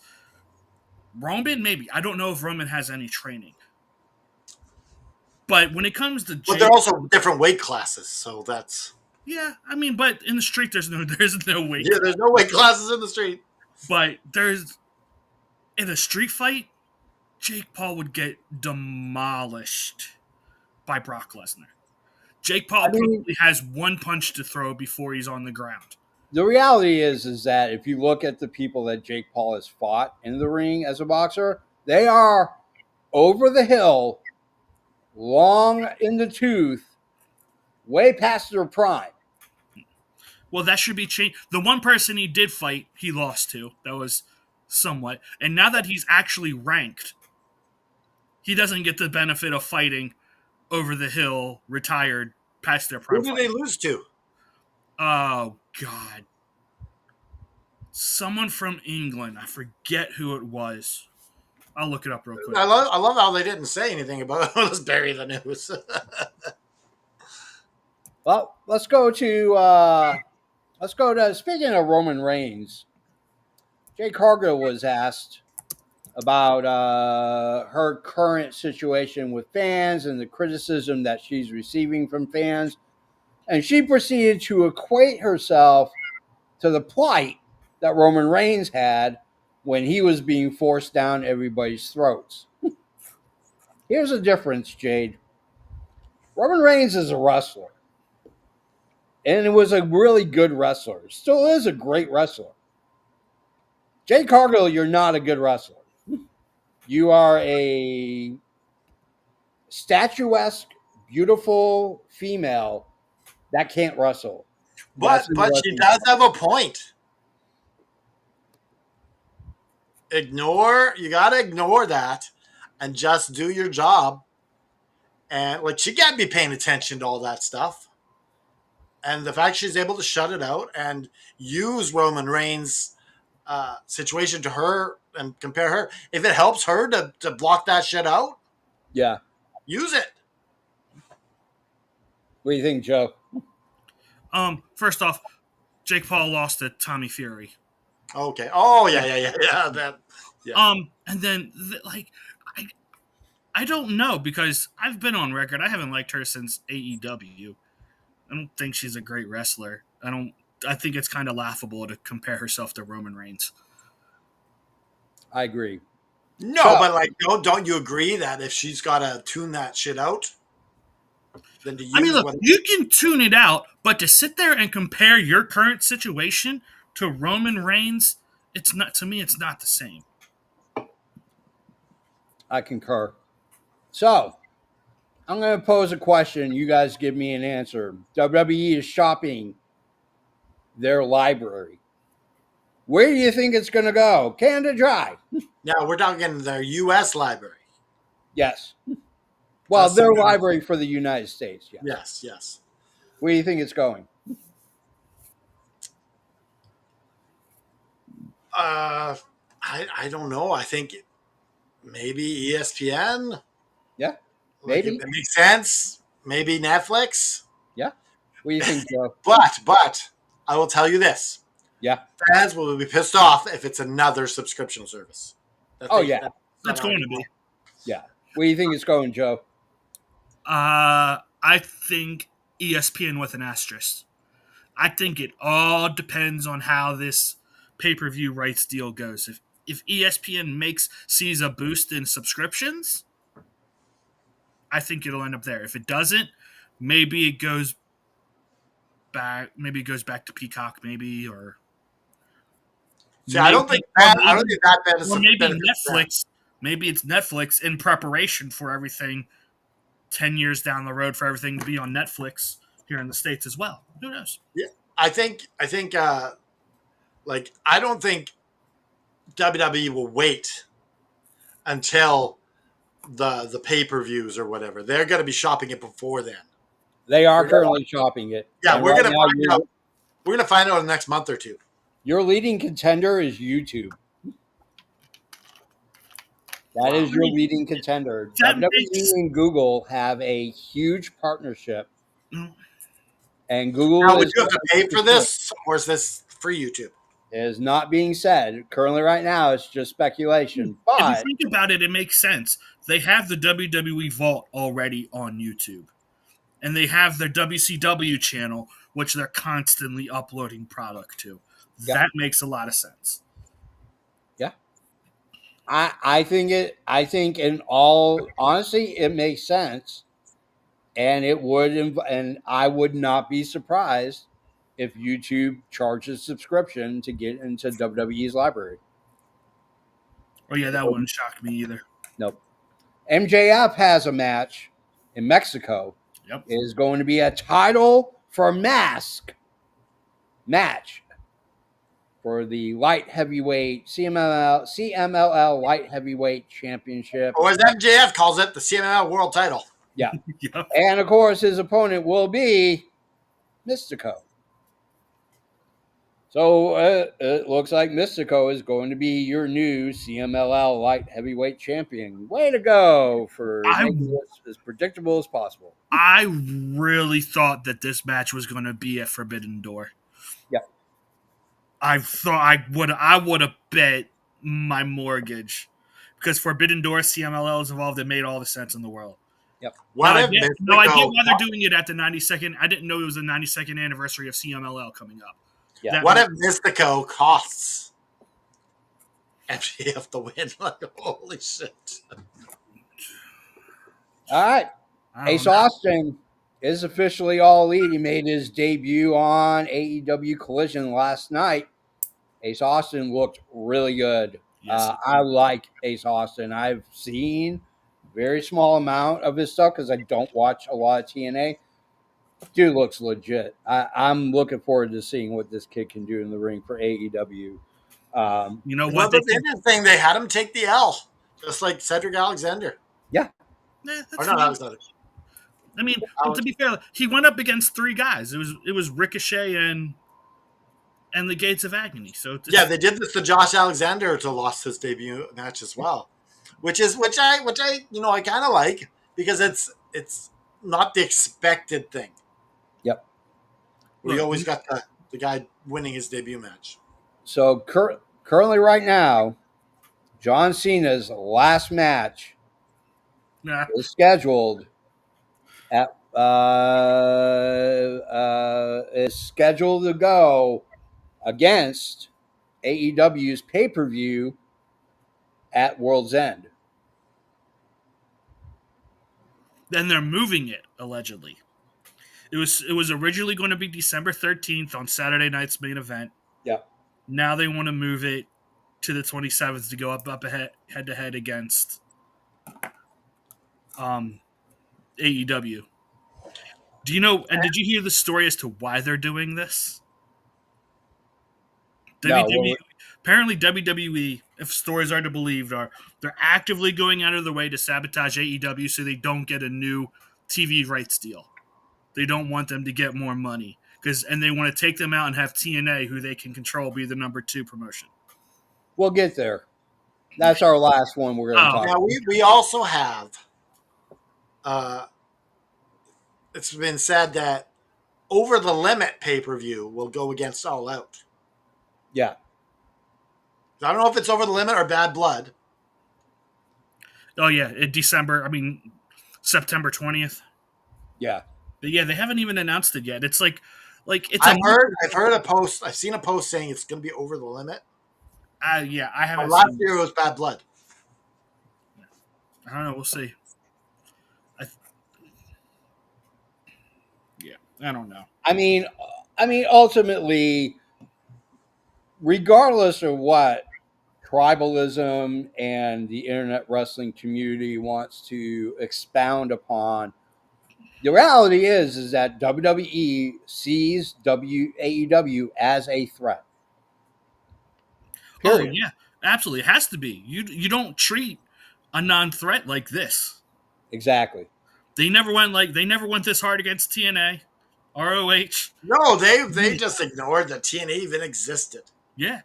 Speaker 4: Roman, maybe. I don't know if Roman has any training. But when it comes to
Speaker 2: But they're also different weight classes, so that's
Speaker 4: yeah, I mean, but in the street there's no weight.
Speaker 2: yeah. There's no weight classes in the street.
Speaker 4: But there's in a street fight, Jake Paul would get demolished by Brock Lesnar. Jake Paul probably has one punch to throw before he's on the ground.
Speaker 1: The reality is that if you look at the people that Jake Paul has fought in the ring as a boxer, they are over the hill, long in the tooth, way past their prime.
Speaker 4: Well, that should be changed. The one person he did fight, he lost to. That was somewhat. And now that he's actually ranked, he doesn't get the benefit of fighting over the hill, retired, past their prime.
Speaker 2: Who did they lose to?
Speaker 4: Oh, God. Someone from England. I forget who it was. I'll look it up real quick.
Speaker 2: I love how they didn't say anything about it. Let's bury the news.
Speaker 1: Well, let's go to speaking of Roman Reigns. Jay Cargill was asked about her current situation with fans and the criticism that she's receiving from fans. And she proceeded to equate herself to the plight that Roman Reigns had when he was being forced down everybody's throats. Here's the difference, Jade. Roman Reigns is a wrestler. And it was a really good wrestler. Still is a great wrestler. Jade Cargill, you're not a good wrestler. You are a statuesque, beautiful female that can't wrestle.
Speaker 2: but she does have a point. You gotta ignore that and just do your job. And like she can't be paying attention to all that stuff. And the fact she's able to shut it out and use Roman Reigns' situation to her and compare her, if it helps her to block that shit out,
Speaker 1: Yeah.
Speaker 2: use it.
Speaker 1: What do you think, Joe?
Speaker 4: First off, Jake Paul lost to Tommy Fury.
Speaker 2: Okay. Oh yeah. That. Yeah.
Speaker 4: And then I don't know because I've been on record. I haven't liked her since AEW. I don't think she's a great wrestler. I think it's kind of laughable to compare herself to Roman Reigns.
Speaker 1: I agree.
Speaker 2: No, but like, don't you agree that if she's got to tune that shit out, then to use?
Speaker 4: I mean, look, you can tune it out, but to sit there and compare your current situation to Roman Reigns, it's not. To me, it's not the same.
Speaker 1: I concur. So, I'm going to pose a question. You guys give me an answer. WWE is shopping their library. Where do you think it's going to go? Canada Dry.
Speaker 2: Now we're talking their U.S. library.
Speaker 1: Yes. Well,
Speaker 2: That's
Speaker 1: their
Speaker 2: something.
Speaker 1: library for the United States. Yes.
Speaker 2: Yes.
Speaker 1: Where do you think it's going?
Speaker 2: I don't know. I think maybe ESPN.
Speaker 1: Yeah. Maybe.
Speaker 2: Like it makes sense. Maybe Netflix.
Speaker 1: Yeah. What do you think, Joe?
Speaker 2: But I will tell you this.
Speaker 1: Yeah.
Speaker 2: Fans will be pissed off if it's another subscription service. That
Speaker 1: Oh
Speaker 2: they
Speaker 1: yeah,
Speaker 2: that
Speaker 4: It's going to
Speaker 2: already
Speaker 4: be.
Speaker 1: yeah. Where do you think it's going, Joe?
Speaker 4: I think ESPN with an asterisk. I think it all depends on how this pay-per-view rights deal goes. If ESPN sees a boost in subscriptions, I think it'll end up there. If it doesn't, maybe it goes back. Maybe it goes back to Peacock. Maybe
Speaker 2: See, I don't think
Speaker 4: or
Speaker 2: that
Speaker 4: maybe
Speaker 2: benefits them.
Speaker 4: Netflix. Maybe it's Netflix in preparation for everything 10 years down the road for everything to be on Netflix here in the States as well. Who knows?
Speaker 2: Yeah, I think like I don't think WWE will wait until the pay-per-views or whatever. They're going to be shopping it before then.
Speaker 1: They are
Speaker 2: We're gonna,
Speaker 1: currently shopping it,
Speaker 2: yeah,
Speaker 1: and
Speaker 2: we're
Speaker 1: right
Speaker 2: going to
Speaker 1: now
Speaker 2: find out. We're going to find out in the next month or two.
Speaker 1: your leading contender is YouTube. That
Speaker 2: Wow.
Speaker 1: is your leading contender.
Speaker 4: That
Speaker 1: WWE
Speaker 4: makes
Speaker 1: and Google have a huge partnership,
Speaker 4: mm,
Speaker 1: and Google
Speaker 2: Now, would
Speaker 1: is
Speaker 2: you have to pay for
Speaker 1: 100%.
Speaker 2: this, or is this free YouTube?
Speaker 1: It is not being said currently. Right now, it's just speculation.
Speaker 4: if you
Speaker 1: But
Speaker 4: think about it, it makes sense. They have the WWE Vault already on YouTube, and they have their WCW channel, which they're constantly uploading product to.
Speaker 1: yeah,
Speaker 4: That makes a lot of sense.
Speaker 1: yeah, I think it. I think in all honesty, it makes sense, and it would. And I would not be surprised if YouTube charges subscription to get into WWE's library.
Speaker 4: Oh yeah, that wouldn't shock me either.
Speaker 1: Nope. MJF has a match in Mexico.
Speaker 4: Yep.
Speaker 1: It is going to be a title for mask match for the light heavyweight CMLL light heavyweight championship.
Speaker 2: Or as MJF calls it, the CMLL World Title.
Speaker 1: Yeah.
Speaker 4: Yep.
Speaker 1: And of course, his opponent will be Mystico. So it looks like Mystico is going to be your new CMLL light heavyweight champion. Way to go for making this as predictable as possible.
Speaker 4: I really thought that this match was going to be at Forbidden Door.
Speaker 1: Yeah.
Speaker 4: I thought I would have bet my mortgage because Forbidden Door CMLL is involved. It made all the sense in the world.
Speaker 1: Yep.
Speaker 2: What
Speaker 4: I
Speaker 2: if
Speaker 4: get
Speaker 2: Mystico?
Speaker 4: why they're doing it at the 92nd. I didn't know it was the 92nd anniversary of CMLL coming up.
Speaker 1: Yeah.
Speaker 2: What if Mystico costs MJF the win? Like, holy shit!
Speaker 1: All right.
Speaker 4: I don't
Speaker 1: Ace
Speaker 4: know.
Speaker 1: Austin is officially all elite. He made his debut on AEW Collision last night. Ace Austin looked really good.
Speaker 4: Yes.
Speaker 1: I like Ace Austin. I've seen very small amount of his stuff because I don't watch a lot of TNA. Dude looks legit. I'm looking forward to seeing what this kid can do in the ring for AEW.
Speaker 4: You know
Speaker 2: Well,
Speaker 4: what?
Speaker 2: the interesting, they had him take the L, just like Cedric Alexander.
Speaker 1: Yeah.
Speaker 4: That's
Speaker 2: Or not
Speaker 4: fine.
Speaker 2: Alexander.
Speaker 4: I mean, but to be fair, he went up against three guys. It was Ricochet and the Gates of Agony. So
Speaker 2: Yeah, they did this to Josh Alexander to lost his debut match as well, which I I kind of like because it's not the expected thing.
Speaker 1: Yep.
Speaker 2: We always got the guy winning his debut match.
Speaker 1: So currently, right now, John Cena's last match
Speaker 4: nah,
Speaker 1: is scheduled at is scheduled to go against AEW's pay-per-view at World's End.
Speaker 4: then they're moving it allegedly. It was originally going to be December 13th on Saturday night's main event.
Speaker 1: Yeah.
Speaker 4: Now they want to move it to the 27th to go up ahead head to head against AEW. Do you know? And did you hear the story as to why they're doing this?
Speaker 1: No,
Speaker 4: Apparently WWE, if stories are to believe, they're actively going out of their way to sabotage AEW so they don't get a new TV rights deal. They don't want them to get more money and they want to take them out and have TNA, who they can control, be the number 2 promotion.
Speaker 1: we'll get there. That's our last one we're going to talk
Speaker 2: Now
Speaker 1: about.
Speaker 2: we also have. It's been said that Over the Limit pay-per-view will go against All Out.
Speaker 1: Yeah.
Speaker 2: I don't know if it's Over the Limit or Bad Blood.
Speaker 4: Oh yeah, in December. September 20th.
Speaker 1: Yeah.
Speaker 4: But yeah, they haven't even announced it yet. It's like it's a
Speaker 2: I've heard a post. I've seen a post saying it's going to be over the limit.
Speaker 4: yeah. I
Speaker 2: But
Speaker 4: haven't
Speaker 2: last
Speaker 4: seen.
Speaker 2: year it was Bad Blood.
Speaker 4: I don't know. We'll see. I, yeah, I don't know.
Speaker 1: Ultimately, regardless of what tribalism and the internet wrestling community wants to expound upon, the reality is that WWE sees AEW as a threat.
Speaker 4: Oh
Speaker 1: Period.
Speaker 4: yeah, absolutely. It has to be. You don't treat a non-threat like this.
Speaker 1: Exactly.
Speaker 4: They never went this hard against TNA, ROH.
Speaker 2: No, they just ignored that TNA even existed.
Speaker 4: Yeah.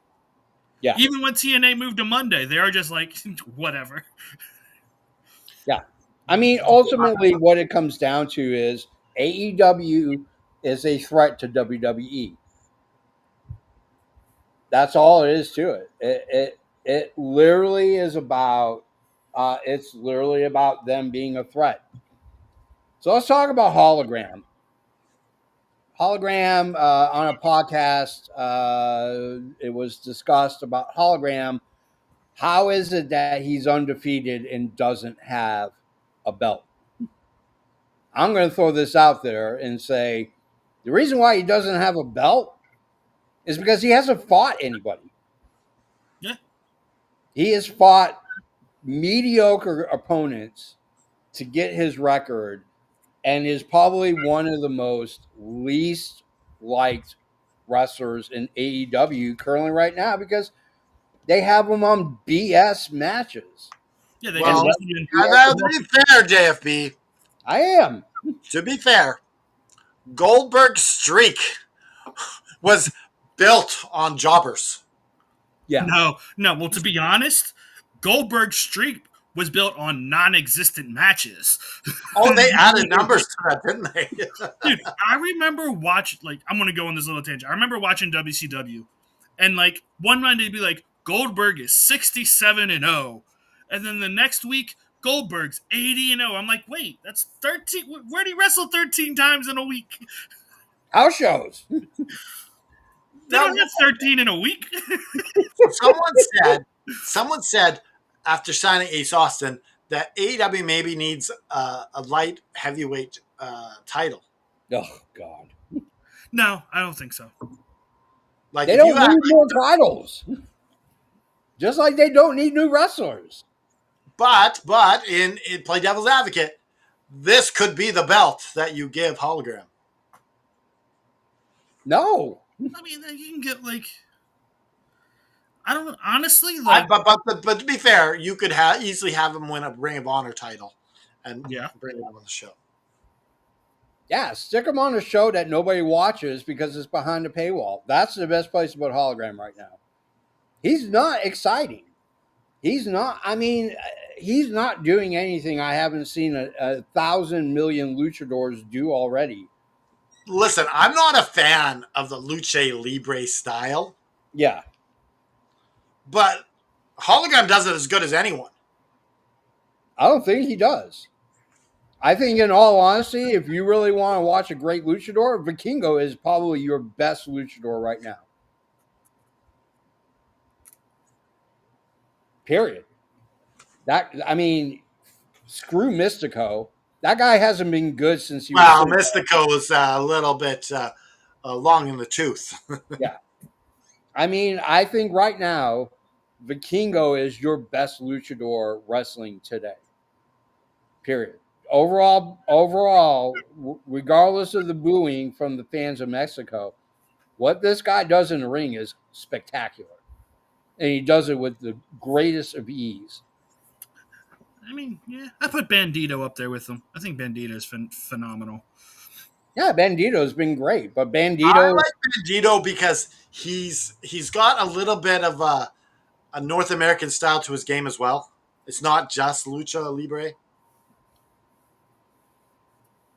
Speaker 1: Yeah.
Speaker 4: Even when TNA moved to Monday, they are just like whatever.
Speaker 1: Yeah. Ultimately, what it comes down to is AEW is a threat to WWE. That's all it is to it. It literally is about. It's literally about them being a threat. So let's talk about Hologram. Hologram on a podcast. It was discussed about Hologram. How is it that he's undefeated and doesn't have a belt? I'm going to throw this out there and say the reason why he doesn't have a belt is because he hasn't fought anybody.
Speaker 4: Yeah.
Speaker 1: He has fought mediocre opponents to get his record and is probably one of the most least liked wrestlers in AEW currently right now because they have him on BS matches.
Speaker 4: Yeah, they just
Speaker 2: Well,
Speaker 4: wasn't even.
Speaker 2: to be fair, JFB,
Speaker 1: I am.
Speaker 2: to be fair, Goldberg's streak was built on jobbers.
Speaker 1: Yeah.
Speaker 4: No. Well, to be honest, Goldberg's streak was built on non-existent matches.
Speaker 2: Oh, they added numbers to that, didn't they?
Speaker 4: Dude, I remember I'm gonna go on this little tangent. I remember watching WCW, and one Monday they'd be like, Goldberg is 67-0, and then the next week Goldberg's 80-0. I'm like, wait, that's 13. Where did he wrestle 13 times in a week?
Speaker 1: House shows.
Speaker 4: They don't have 13 in a week.
Speaker 2: someone said after signing Ace Austin that AEW maybe needs a light heavyweight title.
Speaker 1: Oh God.
Speaker 4: No, I don't think so.
Speaker 2: Like
Speaker 1: They
Speaker 2: if you
Speaker 1: don't need more titles. Just like they don't need new wrestlers.
Speaker 2: but in play devil's advocate, this could be the belt that you give Hologram.
Speaker 1: No.
Speaker 4: I mean, you can get I don't honestly
Speaker 2: But to be fair, you could easily have him win a Ring of Honor title and bring him on the show.
Speaker 1: Yeah, stick him on a show that nobody watches because it's behind a paywall. That's the best place about Hologram right now. He's not exciting. He's not. He's not doing anything I haven't seen 1,000 million luchadors do already.
Speaker 2: Listen, I'm not a fan of the Lucha Libre style.
Speaker 1: Yeah.
Speaker 2: But Hologram does it as good as anyone.
Speaker 1: I don't think he does. I think, in all honesty, if you really want to watch a great luchador, Vikingo is probably your best luchador right now. Period. Screw Mystico. That guy hasn't been good since he
Speaker 2: was.
Speaker 1: Well,
Speaker 2: Mystico was a little bit long in the tooth.
Speaker 1: Yeah. I think right now, Vikingo is your best luchador wrestling today. Period. Overall, regardless of the booing from the fans of Mexico, what this guy does in the ring is spectacular. And he does it with the greatest of ease.
Speaker 4: I put Bandito up there with him. I think Bandito is phenomenal.
Speaker 1: Yeah, Bandito's been great, but
Speaker 2: I like Bandito because he's got a little bit of a North American style to his game as well. It's not just Lucha Libre.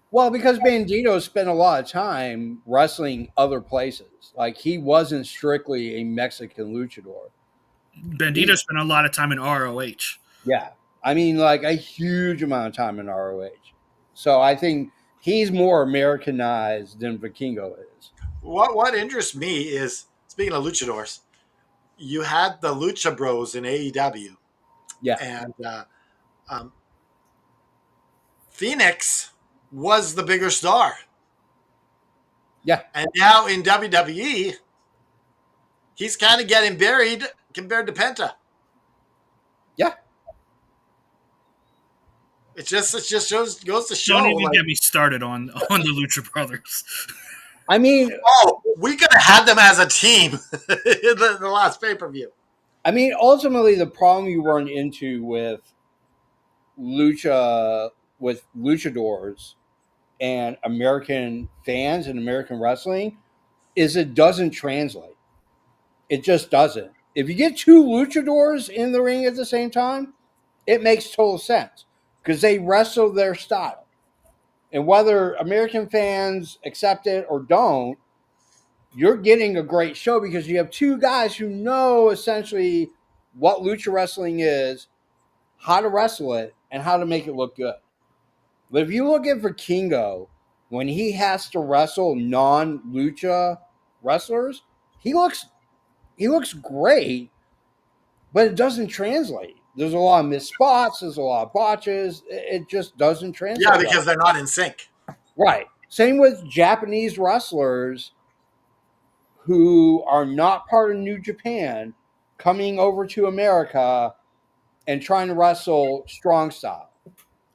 Speaker 1: Well, because Bandito spent a lot of time wrestling other places. Like, he wasn't strictly a Mexican luchador.
Speaker 4: Bandito spent a lot of time in ROH.
Speaker 1: Yeah. I mean, like a huge amount of time in ROH. So I think he's more Americanized than Vikingo is.
Speaker 2: What interests me is, speaking of luchadors, you had the Lucha Bros in AEW,
Speaker 1: Yeah,
Speaker 2: and um, Phoenix was the bigger star,
Speaker 1: yeah,
Speaker 2: and now in WWE, he's kind of getting buried compared to Penta.
Speaker 1: yeah.
Speaker 2: It just goes to
Speaker 4: Don't
Speaker 2: show,
Speaker 4: even
Speaker 2: like,
Speaker 4: get me started on the Lucha Brothers.
Speaker 1: I mean,
Speaker 2: oh, we could have had them as a team in the last pay per view.
Speaker 1: ultimately, the problem you run into lucha with luchadors and American fans and American wrestling is it doesn't translate. It just doesn't. If you get two luchadors in the ring at the same time, it makes total sense because they wrestle their style. And whether American fans accept it or don't, you're getting a great show because you have two guys who know essentially what lucha wrestling is, how to wrestle it, and how to make it look good. But if you look at Vikingo, when he has to wrestle non-lucha wrestlers, he looks he looks great, but it doesn't translate. There's a lot of missed spots. There's a lot of botches. It just doesn't
Speaker 2: Yeah,
Speaker 1: translate well.
Speaker 2: because they're not in sync.
Speaker 1: Right. Same with Japanese wrestlers who are not part of New Japan coming over to America and trying to wrestle strong style.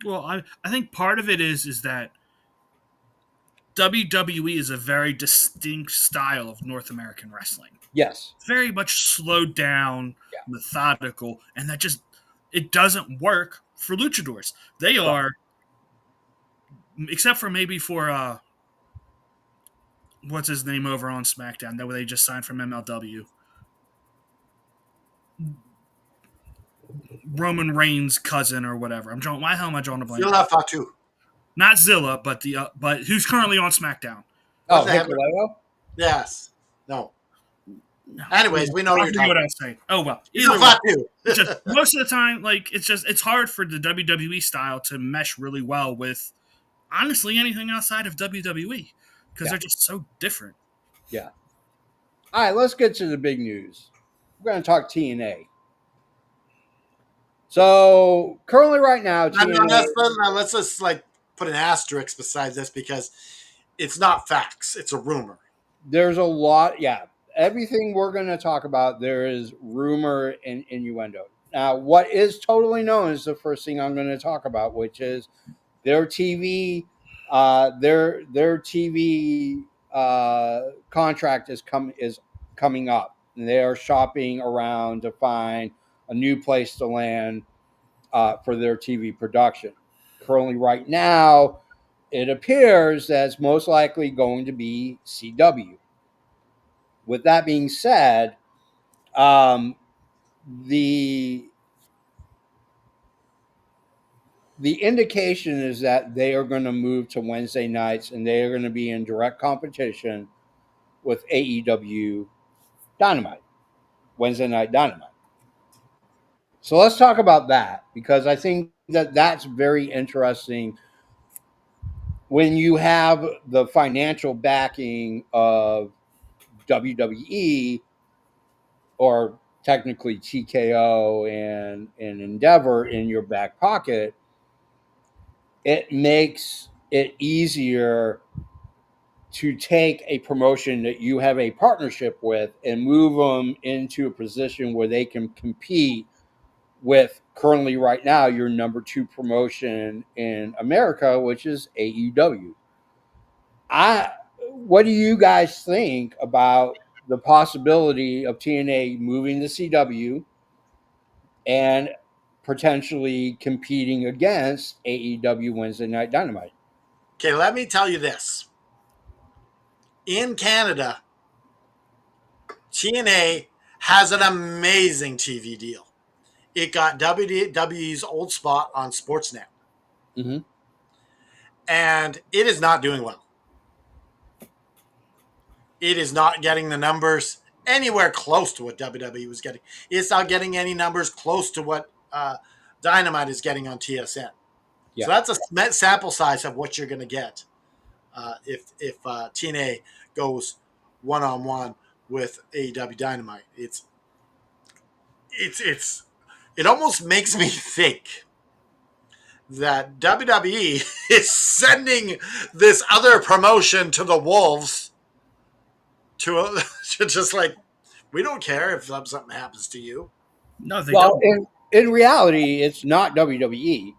Speaker 4: Well, I think part of it is that WWE is a very distinct style of North American wrestling.
Speaker 1: Yes.
Speaker 4: Very much slowed down,
Speaker 1: Yeah.
Speaker 4: methodical, and that just it doesn't work for luchadors. They
Speaker 1: Right.
Speaker 4: are, except for maybe for what's his name over on SmackDown that they just signed from MLW, Roman Reigns' cousin or whatever. I'm drawing. Why the hell am I drawing a blank?
Speaker 2: Zilla Fatu.
Speaker 4: Not Zilla, but the but who's currently on SmackDown.
Speaker 2: What's
Speaker 1: Oh,
Speaker 2: the head?
Speaker 1: Hikuleo?
Speaker 2: Yes. No. Anyways, we know what
Speaker 4: I
Speaker 2: you're
Speaker 4: forget
Speaker 2: talking
Speaker 4: what I
Speaker 2: about.
Speaker 4: was saying. Oh well,
Speaker 2: Zilla
Speaker 4: either way,
Speaker 2: Fatu.
Speaker 4: just most of the time, like it's hard for the WWE style to mesh really well with honestly anything outside of WWE because
Speaker 1: Yeah.
Speaker 4: they're just so different.
Speaker 1: Yeah. All right, let's get to the big news. We're going to talk TNA. So currently, right now, TNA.
Speaker 2: Let's just like put an asterisk beside this because it's not facts. It's a rumor.
Speaker 1: There's a lot. Yeah, everything we're going to talk about, there is rumor and innuendo. Now, what is totally known is the first thing I'm going to talk about, which is their TV. Their TV contract is coming up. And they are shopping around to find a new place to land for their TV production. Currently, right now, it appears that it's most likely going to be CW. With that being said, um, the the indication is that they are going to move to Wednesday nights and they are going to be in direct competition with AEW Dynamite, Wednesday Night Dynamite. So let's talk about that because I think that that's very interesting when you have the financial backing of WWE or technically TKO and Endeavor in your back pocket. It makes it easier to take a promotion that you have a partnership with and move them into a position where they can compete with currently right now your number two promotion in America, which is AEW. I what do you guys think about the possibility of TNA moving to CW and potentially competing against AEW Wednesday Night Dynamite?
Speaker 2: Okay, let me tell you this. In Canada, TNA has an amazing TV deal. It got WWE's old spot on Sportsnet,
Speaker 1: Mm-hmm.
Speaker 2: and it is not doing well. It is not getting the numbers anywhere close to what WWE was getting. It's not getting any numbers close to what Dynamite is getting on TSN.
Speaker 1: Yeah.
Speaker 2: So that's a sample size of what you're going to get if TNA goes one on one with AEW Dynamite. It almost makes me think that WWE is sending this other promotion to the wolves to just like, we don't care if something happens to you.
Speaker 4: No, they
Speaker 1: Well,
Speaker 4: don't.
Speaker 1: in reality, it's not WWE.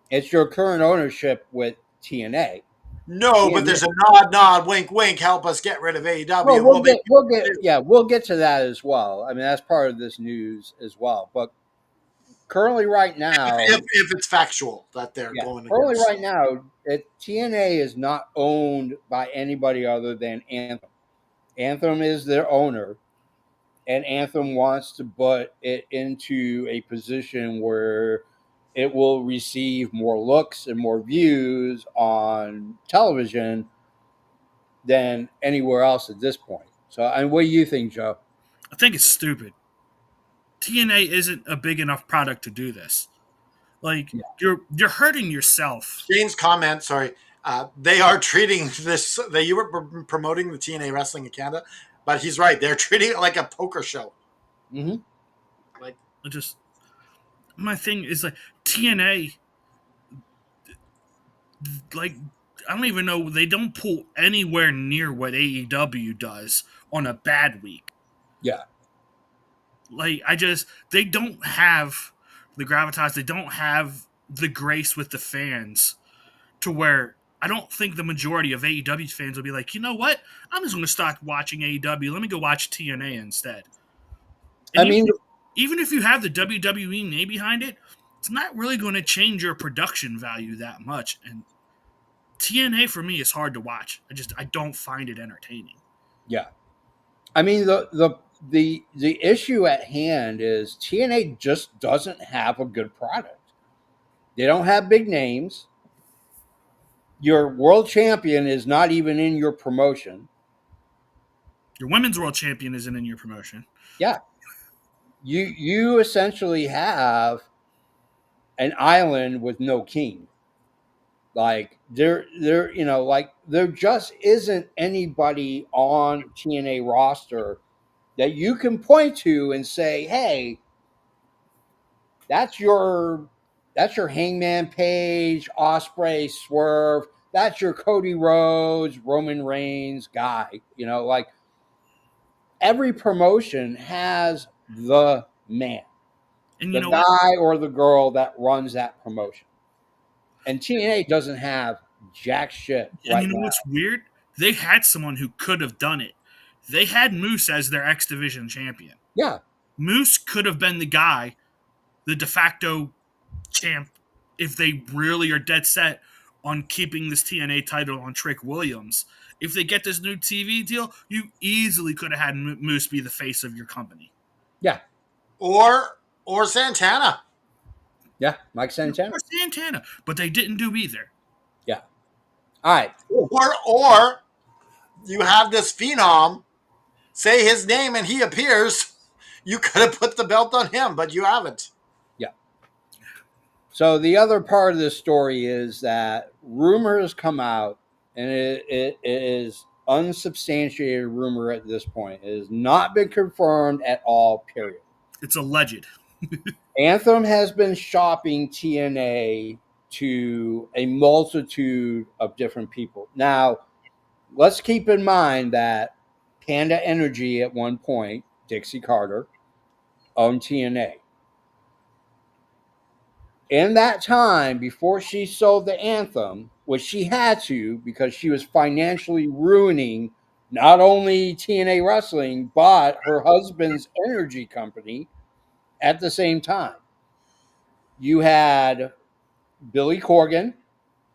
Speaker 1: It's your current ownership with TNA.
Speaker 2: No, but
Speaker 1: TNA.
Speaker 2: there's a nod, wink, wink. Help us get rid of AEW,
Speaker 1: Well,
Speaker 2: and we'll make
Speaker 1: we'll get to that as well. I mean, that's part of this news as well. But currently, right now,
Speaker 2: if it's factual that they're
Speaker 1: yeah,
Speaker 2: going
Speaker 1: currently
Speaker 2: against.
Speaker 1: right now, TNA is not owned by anybody other than Anthem. Anthem is their owner, and Anthem wants to put it into a position where it will receive more looks and more views on television than anywhere else at this point. So, and what do you think, Joe?
Speaker 4: I think it's stupid. TNA isn't a big enough product to do this. Like
Speaker 1: Yeah.
Speaker 4: you're hurting yourself.
Speaker 2: Shane's comment, sorry, they are treating this. You were promoting the TNA wrestling in Canada, but he's right. They're treating it like a poker show.
Speaker 1: Mm-hmm.
Speaker 2: Like,
Speaker 4: Just my thing is like TNA. Like I don't even know. They don't pull anywhere near what AEW does on a bad week.
Speaker 1: Yeah.
Speaker 4: Like they don't have the gravitas. They don't have the grace with the fans to where I don't think the majority of AEW fans will be like, you know what? I'm just going to stop watching AEW. Let me go watch TNA instead. And
Speaker 1: I mean,
Speaker 4: even if you have the WWE name behind it, it's not really going to change your production value that much. And TNA for me is hard to watch. I don't find it entertaining.
Speaker 1: yeah. I mean, the issue at hand is TNA just doesn't have a good product. They don't have big names. Your world champion is not even in your promotion.
Speaker 4: Your women's world champion isn't in your promotion.
Speaker 1: Yeah. You essentially have an island with no king. Like there just isn't anybody on TNA roster that you can point to and say, "Hey, that's your Hangman Page, Osprey, Swerve. That's your Cody Rhodes, Roman Reigns guy." Like every promotion has the man,
Speaker 4: And you
Speaker 1: the
Speaker 4: know what?
Speaker 1: guy or the girl that runs that promotion. And TNA doesn't have jack shit
Speaker 4: And you
Speaker 1: right
Speaker 4: know
Speaker 1: now.
Speaker 4: what's weird? They had someone who could have done it. They had Moose as their X Division champion.
Speaker 1: Yeah,
Speaker 4: Moose could have been the guy, the de facto champ, if they really are dead set on keeping this TNA title on Trick Williams. If they get this new TV deal, you easily could have had Moose be the face of your company.
Speaker 1: yeah,
Speaker 2: or Santana.
Speaker 1: yeah. Mike Santana.
Speaker 4: Or Santana, but they didn't do either.
Speaker 1: Yeah. All right.
Speaker 2: Or you have this phenom say his name and he appears. You could have put the belt on him, but you haven't.
Speaker 1: Yeah. So the other part of this story is that rumors come out, and it is unsubstantiated rumor at this point. It has not been confirmed at all. Period.
Speaker 4: It's alleged.
Speaker 1: Anthem has been shopping TNA to a multitude of different people. Now, let's keep in mind that Panda Energy at one point, Dixie Carter, owned TNA. In that time, before she sold the Anthem, which she had to because she was financially ruining not only TNA Wrestling, but her husband's energy company at the same time. You had Billy Corgan,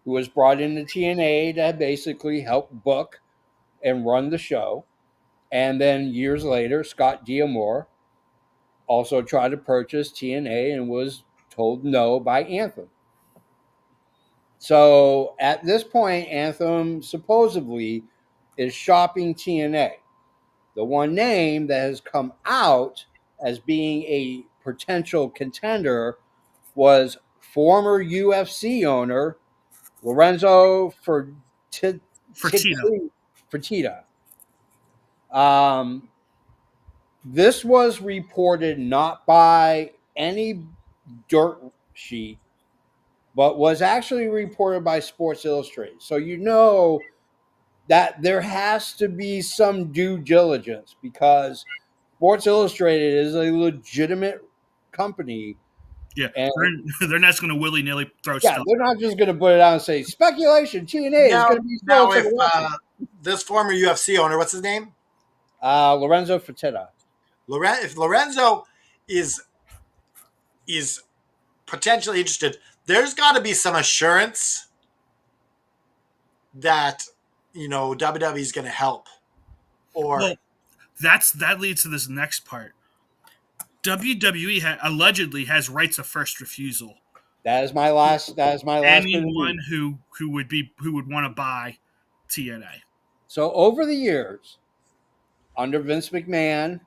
Speaker 1: who was brought into TNA to basically help book and run the show. And then years later, Scott D'Amore also tried to purchase TNA and was told no by Anthem. So at this point, Anthem supposedly is shopping TNA. The one name that has come out as being a potential contender was former UFC owner Lorenzo
Speaker 4: Fertitta.
Speaker 1: Fertitta. Um, this was reported not by any dirt sheet, but was actually reported by Sports Illustrated. So you know that there has to be some due diligence because Sports Illustrated is a legitimate company.
Speaker 4: Yeah,
Speaker 1: And
Speaker 4: they're not just going to willy nilly throw
Speaker 1: yeah,
Speaker 4: stuff
Speaker 1: they're
Speaker 4: out.
Speaker 1: not just going to put it out and say speculation TNA is
Speaker 2: Now,
Speaker 1: going to be so and so
Speaker 2: if
Speaker 1: wrestling.
Speaker 2: this former UFC owner, what's his name?
Speaker 1: Lorenzo Fertitta.
Speaker 2: If Lorenzo is is potentially interested, there's got to be some assurance that WWE is going to help. Or
Speaker 4: Well, that leads to this next part. WWE allegedly has rights of first refusal.
Speaker 1: That is my last. That is my last bit of
Speaker 4: Anyone
Speaker 1: news.
Speaker 4: who would want to buy TNA.
Speaker 1: So over the years, under Vince McMahon,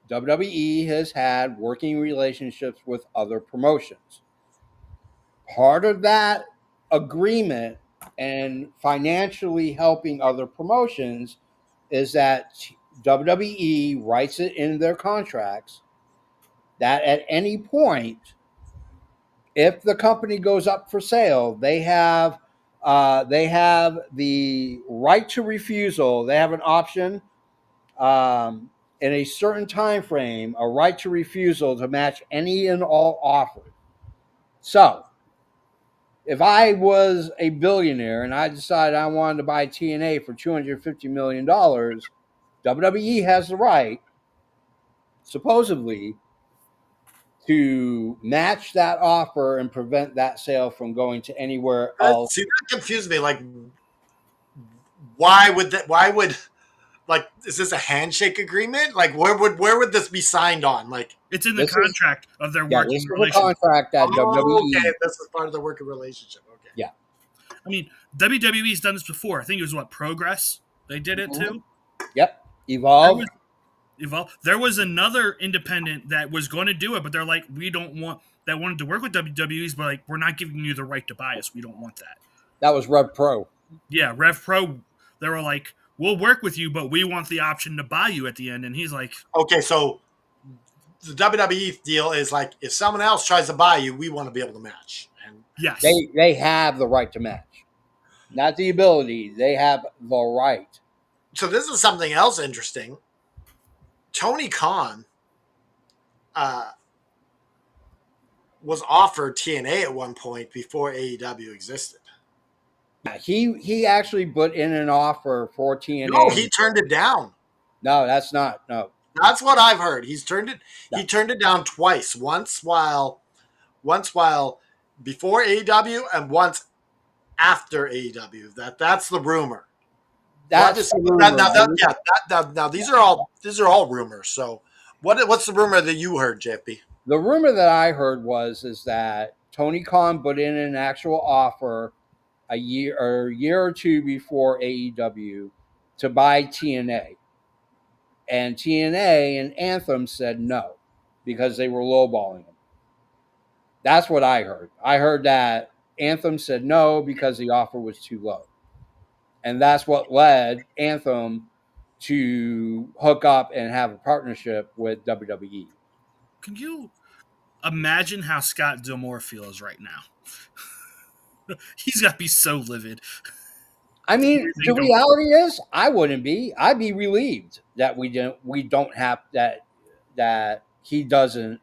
Speaker 1: WWE has had working relationships with other promotions. Part of that agreement and financially helping other promotions is that WWE writes it in their contracts that at any point, if the company goes up for sale, they have the right to refusal. They have an option in a certain time frame, a right to refusal to match any and all offers. So, if I was a billionaire and I decided I wanted to buy TNA for $250 million, WWE has the right, supposedly, to match that offer and prevent that sale from going to anywhere else.
Speaker 2: see, that confused me. Like, why would that? Why would like? Is this a handshake agreement? Like, where would this be signed on? Like,
Speaker 4: It's in the
Speaker 1: This is
Speaker 4: contract of their
Speaker 1: yeah,
Speaker 4: working
Speaker 1: this is a
Speaker 4: relationship.
Speaker 1: contract that
Speaker 2: oh, okay,
Speaker 1: WWE.
Speaker 2: this is part of the working relationship. Okay.
Speaker 1: Yeah.
Speaker 4: I mean, WWE's done this before. I think it was Progress. They did it
Speaker 1: Mhm.
Speaker 4: too.
Speaker 1: Yep.
Speaker 4: There
Speaker 1: Evolve.
Speaker 4: was There was another independent that was going to do it, but they're like, we don't want that wanted to work with WWE's, but like, we're not giving you the right to buy us. We don't want that.
Speaker 1: That was Rev Pro.
Speaker 4: Yeah, Rev Pro, they were like, we'll work with you, but we want the option to buy you at the end. And he's like,
Speaker 2: Okay, so the WWE deal is like if someone else tries to buy you, we want to be able to match. And
Speaker 4: yes.
Speaker 1: They have the right to match, not the ability. They have the right.
Speaker 2: so this is something else interesting. Tony Khan was offered TNA at one point before AEW existed.
Speaker 1: Yeah, he actually put in an offer for TNA.
Speaker 2: No, he turned it down.
Speaker 1: No, that's not. No,
Speaker 2: That's what I've heard. He
Speaker 1: no.
Speaker 2: turned it down twice. Once while before AEW and once after AEW. That's the rumor.
Speaker 1: That's the rumor.
Speaker 2: Now these are all rumors. So what's the rumor that you heard, JP?
Speaker 1: The rumor that I heard is that Tony Khan put in an actual offer a year or two before AEW to buy TNA. And TNA and Anthem said no because they were lowballing them. That's what I heard. I heard that Anthem said no because the offer was too low. And that's what led Anthem to hook up and have a partnership with WWE.
Speaker 4: Can you imagine how Scott D'Amore feels right now? He's got to be so livid.
Speaker 1: I mean, the reality is, I wouldn't be. I'd be relieved that we don't have that he doesn't,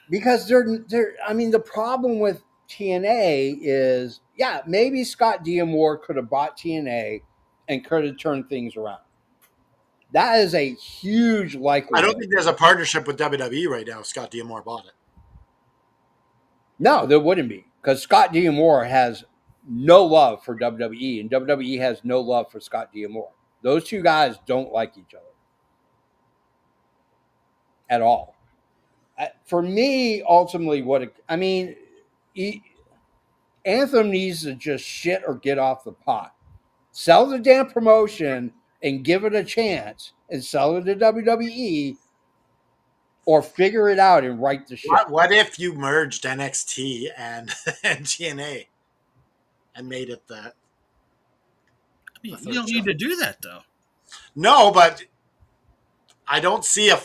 Speaker 1: because they're. I mean, the problem with TNA is, yeah, maybe Scott D'Amore could have bought TNA and could have turned things around. That is a huge
Speaker 2: I
Speaker 1: likelihood.
Speaker 2: don't think there's a partnership with WWE right now. If Scott D'Amore bought it.
Speaker 1: No, there wouldn't be, because Scott D'Amore has no love for WWE, and WWE has no love for Scott D'Amore. Those two guys don't like each other at all. For me, ultimately, Anthem needs to just shit or get off the pot. Sell the damn promotion and give it a chance, and sell it to WWE or figure it out and write the ship.
Speaker 2: What if you merged NXT and and TNA and made it the
Speaker 4: You
Speaker 2: third
Speaker 4: don't
Speaker 2: show?
Speaker 4: need to do that though.
Speaker 2: No, but I don't see a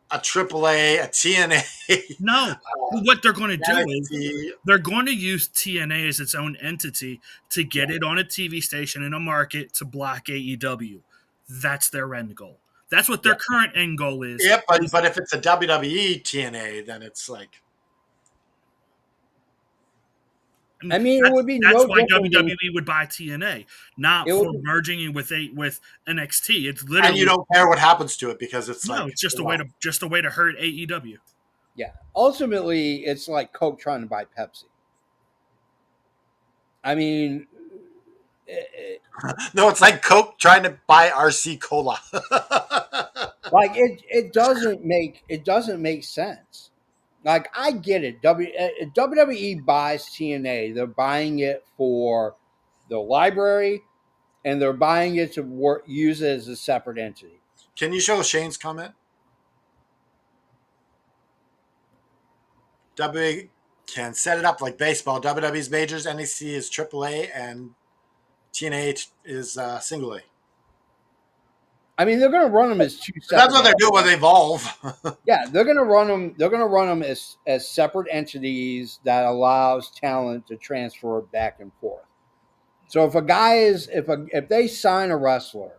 Speaker 2: a AAA, a TNA,
Speaker 4: No. What they're going to do is
Speaker 2: NXT.
Speaker 4: they're going to use TNA as its own entity to get it on a TV station in a market to block AEW. That's their end goal. That's what their
Speaker 1: Yeah.
Speaker 4: current end goal is.
Speaker 2: Yeah, but if it's a WWE TNA, then it's like
Speaker 1: I mean, it would be
Speaker 4: That's
Speaker 1: no
Speaker 4: why
Speaker 1: different than
Speaker 4: WWE would buy TNA, not
Speaker 1: it would
Speaker 4: for
Speaker 1: be,
Speaker 4: merging it with NXT. It's
Speaker 2: and you
Speaker 4: literally
Speaker 2: don't care what happens to it because it's
Speaker 4: no.
Speaker 2: like
Speaker 4: It's just a way to hurt AEW.
Speaker 1: yeah. Ultimately, it's like Coke trying to buy Pepsi. I mean,
Speaker 2: no, it's like Coke trying to buy RC Cola.
Speaker 1: like it doesn't make sense. Like I get it. WWE buys TNA. They're buying it for the library, and they're buying it to use it as a separate entity.
Speaker 2: Can you show Shane's comment? WWE can set it up like baseball. WWE's majors, NXT is AAA, and TNA is single A.
Speaker 1: I mean, they're going to run them as two separate.
Speaker 2: That's what they're doing with Evolve.
Speaker 1: Yeah, they're going to run them. They're going to run them as separate entities that allows talent to transfer back and forth. So if a guy is if they sign a wrestler,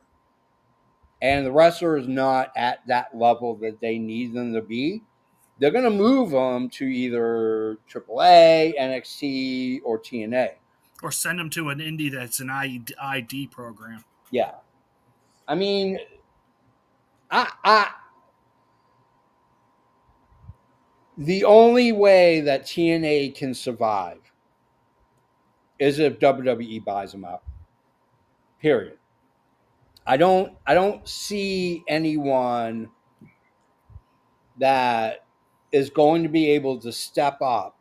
Speaker 1: and the wrestler is not at that level that they need them to be, they're going to move them to either AAA, NXT, or TNA.
Speaker 4: Or send them to an indie that's an ID program.
Speaker 1: Yeah, I mean, I the only way that TNA can survive is if WWE buys them out. Period. I don't see anyone that is going to be able to step up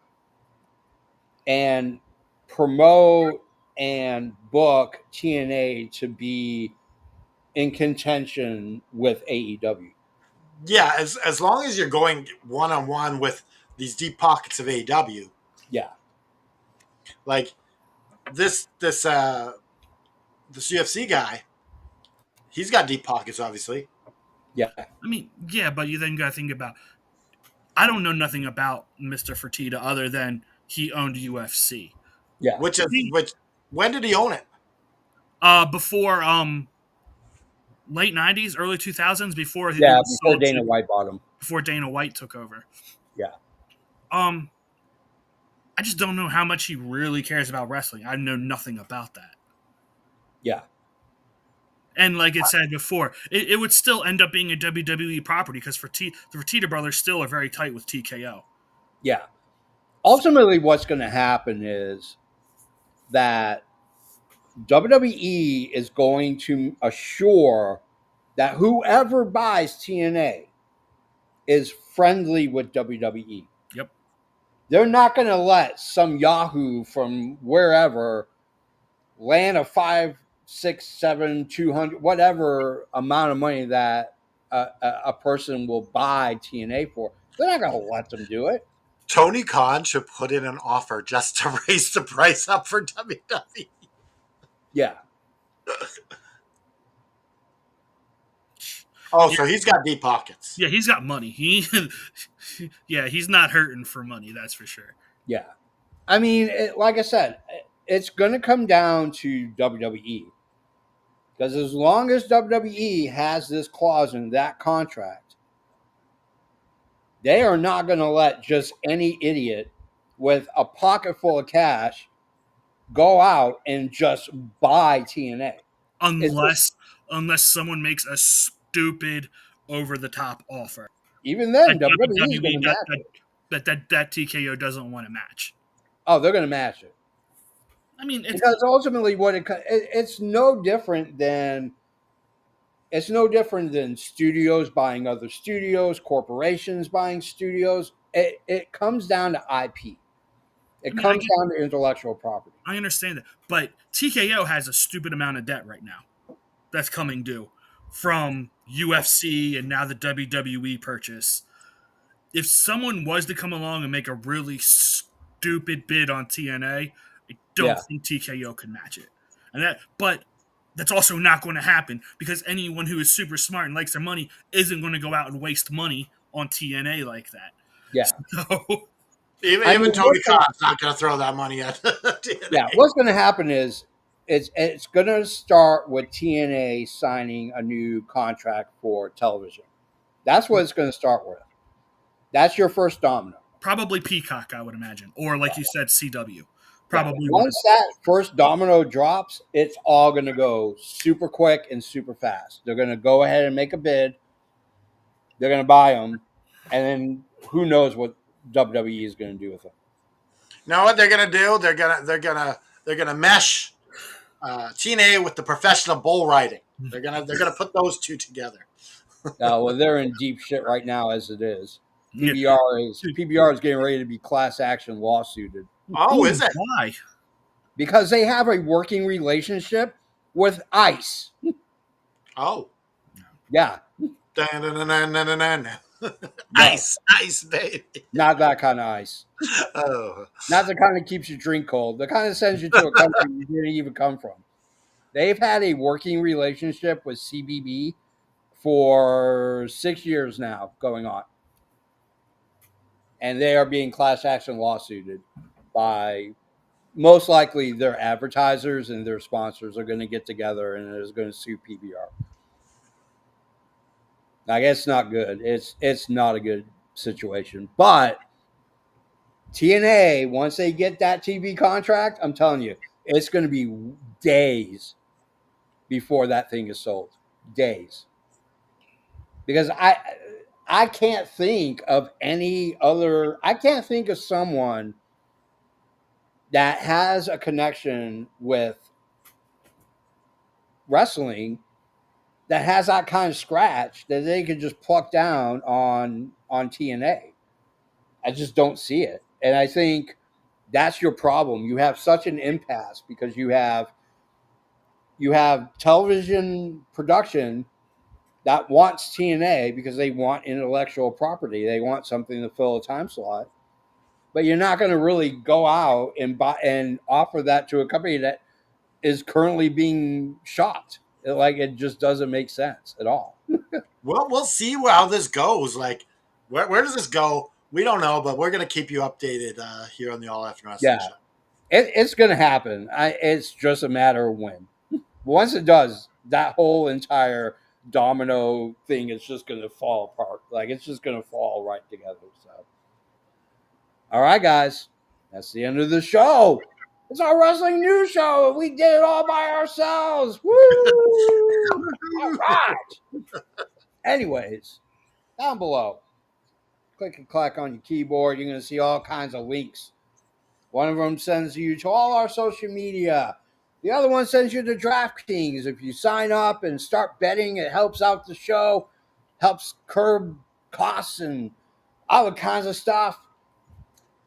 Speaker 1: and promote and book TNA to be in contention with AEW.
Speaker 2: Yeah, as long as you're going one on one with these deep pockets of AEW,
Speaker 1: Yeah.
Speaker 2: like this UFC guy, he's got deep pockets, obviously.
Speaker 1: Yeah.
Speaker 4: I mean, yeah, but you then got to think about. I don't know nothing about Mr. Fertitta other than he owned UFC.
Speaker 1: Yeah.
Speaker 2: Which when did he own it?
Speaker 4: Before late '90s, early 2000s, before it
Speaker 1: Yeah.
Speaker 4: was
Speaker 1: Before
Speaker 4: sold
Speaker 1: Dana
Speaker 4: to,
Speaker 1: White bought him.
Speaker 4: before Dana White took over.
Speaker 1: Yeah.
Speaker 4: I just don't know how much he really cares about wrestling. I know nothing about that.
Speaker 1: Yeah.
Speaker 4: And like it said before, it would still end up being a WWE property because the Fertitta brothers still are very tight with TKO.
Speaker 1: Yeah. Ultimately, what's going to happen is that WWE is going to assure that whoever buys TNA is friendly with WWE.
Speaker 4: Yep.
Speaker 1: They're not going to let some Yahoo from wherever land a 5, 6, 7, 200, whatever amount of money that a person will buy TNA for. They're not going to let them do it.
Speaker 2: Tony Khan should put in an offer just to raise the price up for WWE.
Speaker 1: Yeah.
Speaker 2: Oh, so he's got deep pockets.
Speaker 4: Yeah, he's got money. He's not hurting for money, that's for sure.
Speaker 1: Yeah. I mean, like I said, it's going to come down to WWE. Because as long as WWE has this clause in that contract, they are not going to let just any idiot with a pocket full of cash go out and just buy TNA.
Speaker 4: Unless someone makes a stupid over the top offer.
Speaker 1: Even then,
Speaker 4: That
Speaker 1: WWE is going to match it.
Speaker 4: that TKO doesn't want to match.
Speaker 1: Oh, they're going to match it.
Speaker 4: I mean,
Speaker 1: because ultimately, it's no different than studios buying other studios, corporations buying studios. It comes down to IP. It comes down to intellectual property.
Speaker 4: I understand that, but TKO has a stupid amount of debt right now that's coming due. from UFC and now the WWE purchase, if someone was to come along and make a really stupid bid on TNA, I don't
Speaker 1: Yeah.
Speaker 4: think TKO could match it. But that's also not going to happen because anyone who is super smart and likes their money isn't going to go out and waste money on TNA like that.
Speaker 1: Yeah.
Speaker 4: So,
Speaker 2: Even Tony Khan's not going to throw that money at TNA.
Speaker 1: Yeah, what's going to happen is it's going to start with TNA signing a new contract for television. That's what it's going to start with. That's your first domino.
Speaker 4: probably Peacock, I would imagine, or like you said, CW. Probably
Speaker 1: Yeah. Once that first domino drops, it's all going to go super quick and super fast. They're going to go ahead and make a bid. They're going to buy them, and then who knows what WWE is going to do with them.
Speaker 2: Know what they're gonna do? They're gonna mesh TNA with the professional bull riding. They're gonna put those two together.
Speaker 1: Well, they're in deep shit right now as it is.
Speaker 4: Yeah.
Speaker 1: PBR is getting ready to be class action lawsuited.
Speaker 2: Oh, is it?
Speaker 4: Why?
Speaker 1: Because they have a working relationship with ICE.
Speaker 2: Oh.
Speaker 1: Yeah.
Speaker 2: Ice, baby.
Speaker 1: Not that kind of ice.
Speaker 2: Oh.
Speaker 1: Not the kind that keeps your drink cold. The kind that sends you to a country you didn't even come from. They've had a working relationship with CBB for 6 years now going on. And they are being class action lawsuited by most likely their advertisers and their sponsors are going to get together and is going to sue PBR. I guess it's not good. It's not a good situation. But TNA, once they get that TV contract, I'm telling you, it's going to be days before that thing is sold. Days. Because I can't think of I can't think of someone that has a connection with wrestling that has that kind of scratch that they could just pluck down on TNA. I just don't see it. And I think that's your problem. You have such an impasse because you have television production that wants TNA because they want intellectual property. They want something to fill a time slot. But you're not going to really go out and buy and offer that to a company that is currently being shopped. It just doesn't make sense at all.
Speaker 2: Well, we'll see how this goes. Like, where does this go? We don't know, but we're going to keep you updated here on the All After Wrestling Show.
Speaker 1: It's going to happen. It's just a matter of when. Once it does, that whole entire domino thing is just going to fall apart. It's just going to fall right together. So, all right, guys, that's the end of the show. It's our wrestling news show. We did it all by ourselves. Woo! All right. Anyways, down below, click and clack on your keyboard. You're going to see all kinds of links. One of them sends you to all our social media. The other one sends you to DraftKings. If you sign up and start betting, it helps out the show, helps curb costs and other kinds of stuff.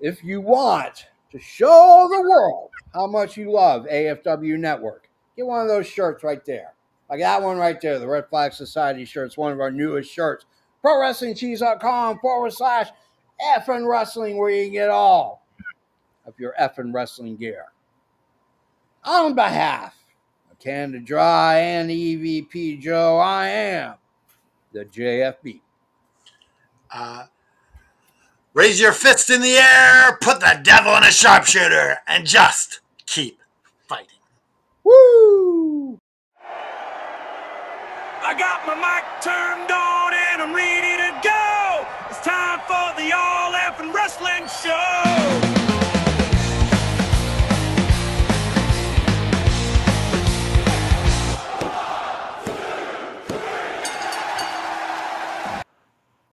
Speaker 1: If you want to show the world how much you love AFW Network, get one of those shirts right there. Like that one right there, the Red Flag Society shirt. It's one of our newest shirts. ProWrestlingTees.com/effing wrestling, where you can get all of your effing wrestling gear. On behalf of Canada Dry and the EVP Joe, I am the JFB.
Speaker 2: Raise your fist in the air, put the devil in a sharpshooter, and just keep fighting.
Speaker 1: Woo!
Speaker 3: I got my mic turned on and I'm ready to go. It's time for the All Effing Wrestling Show.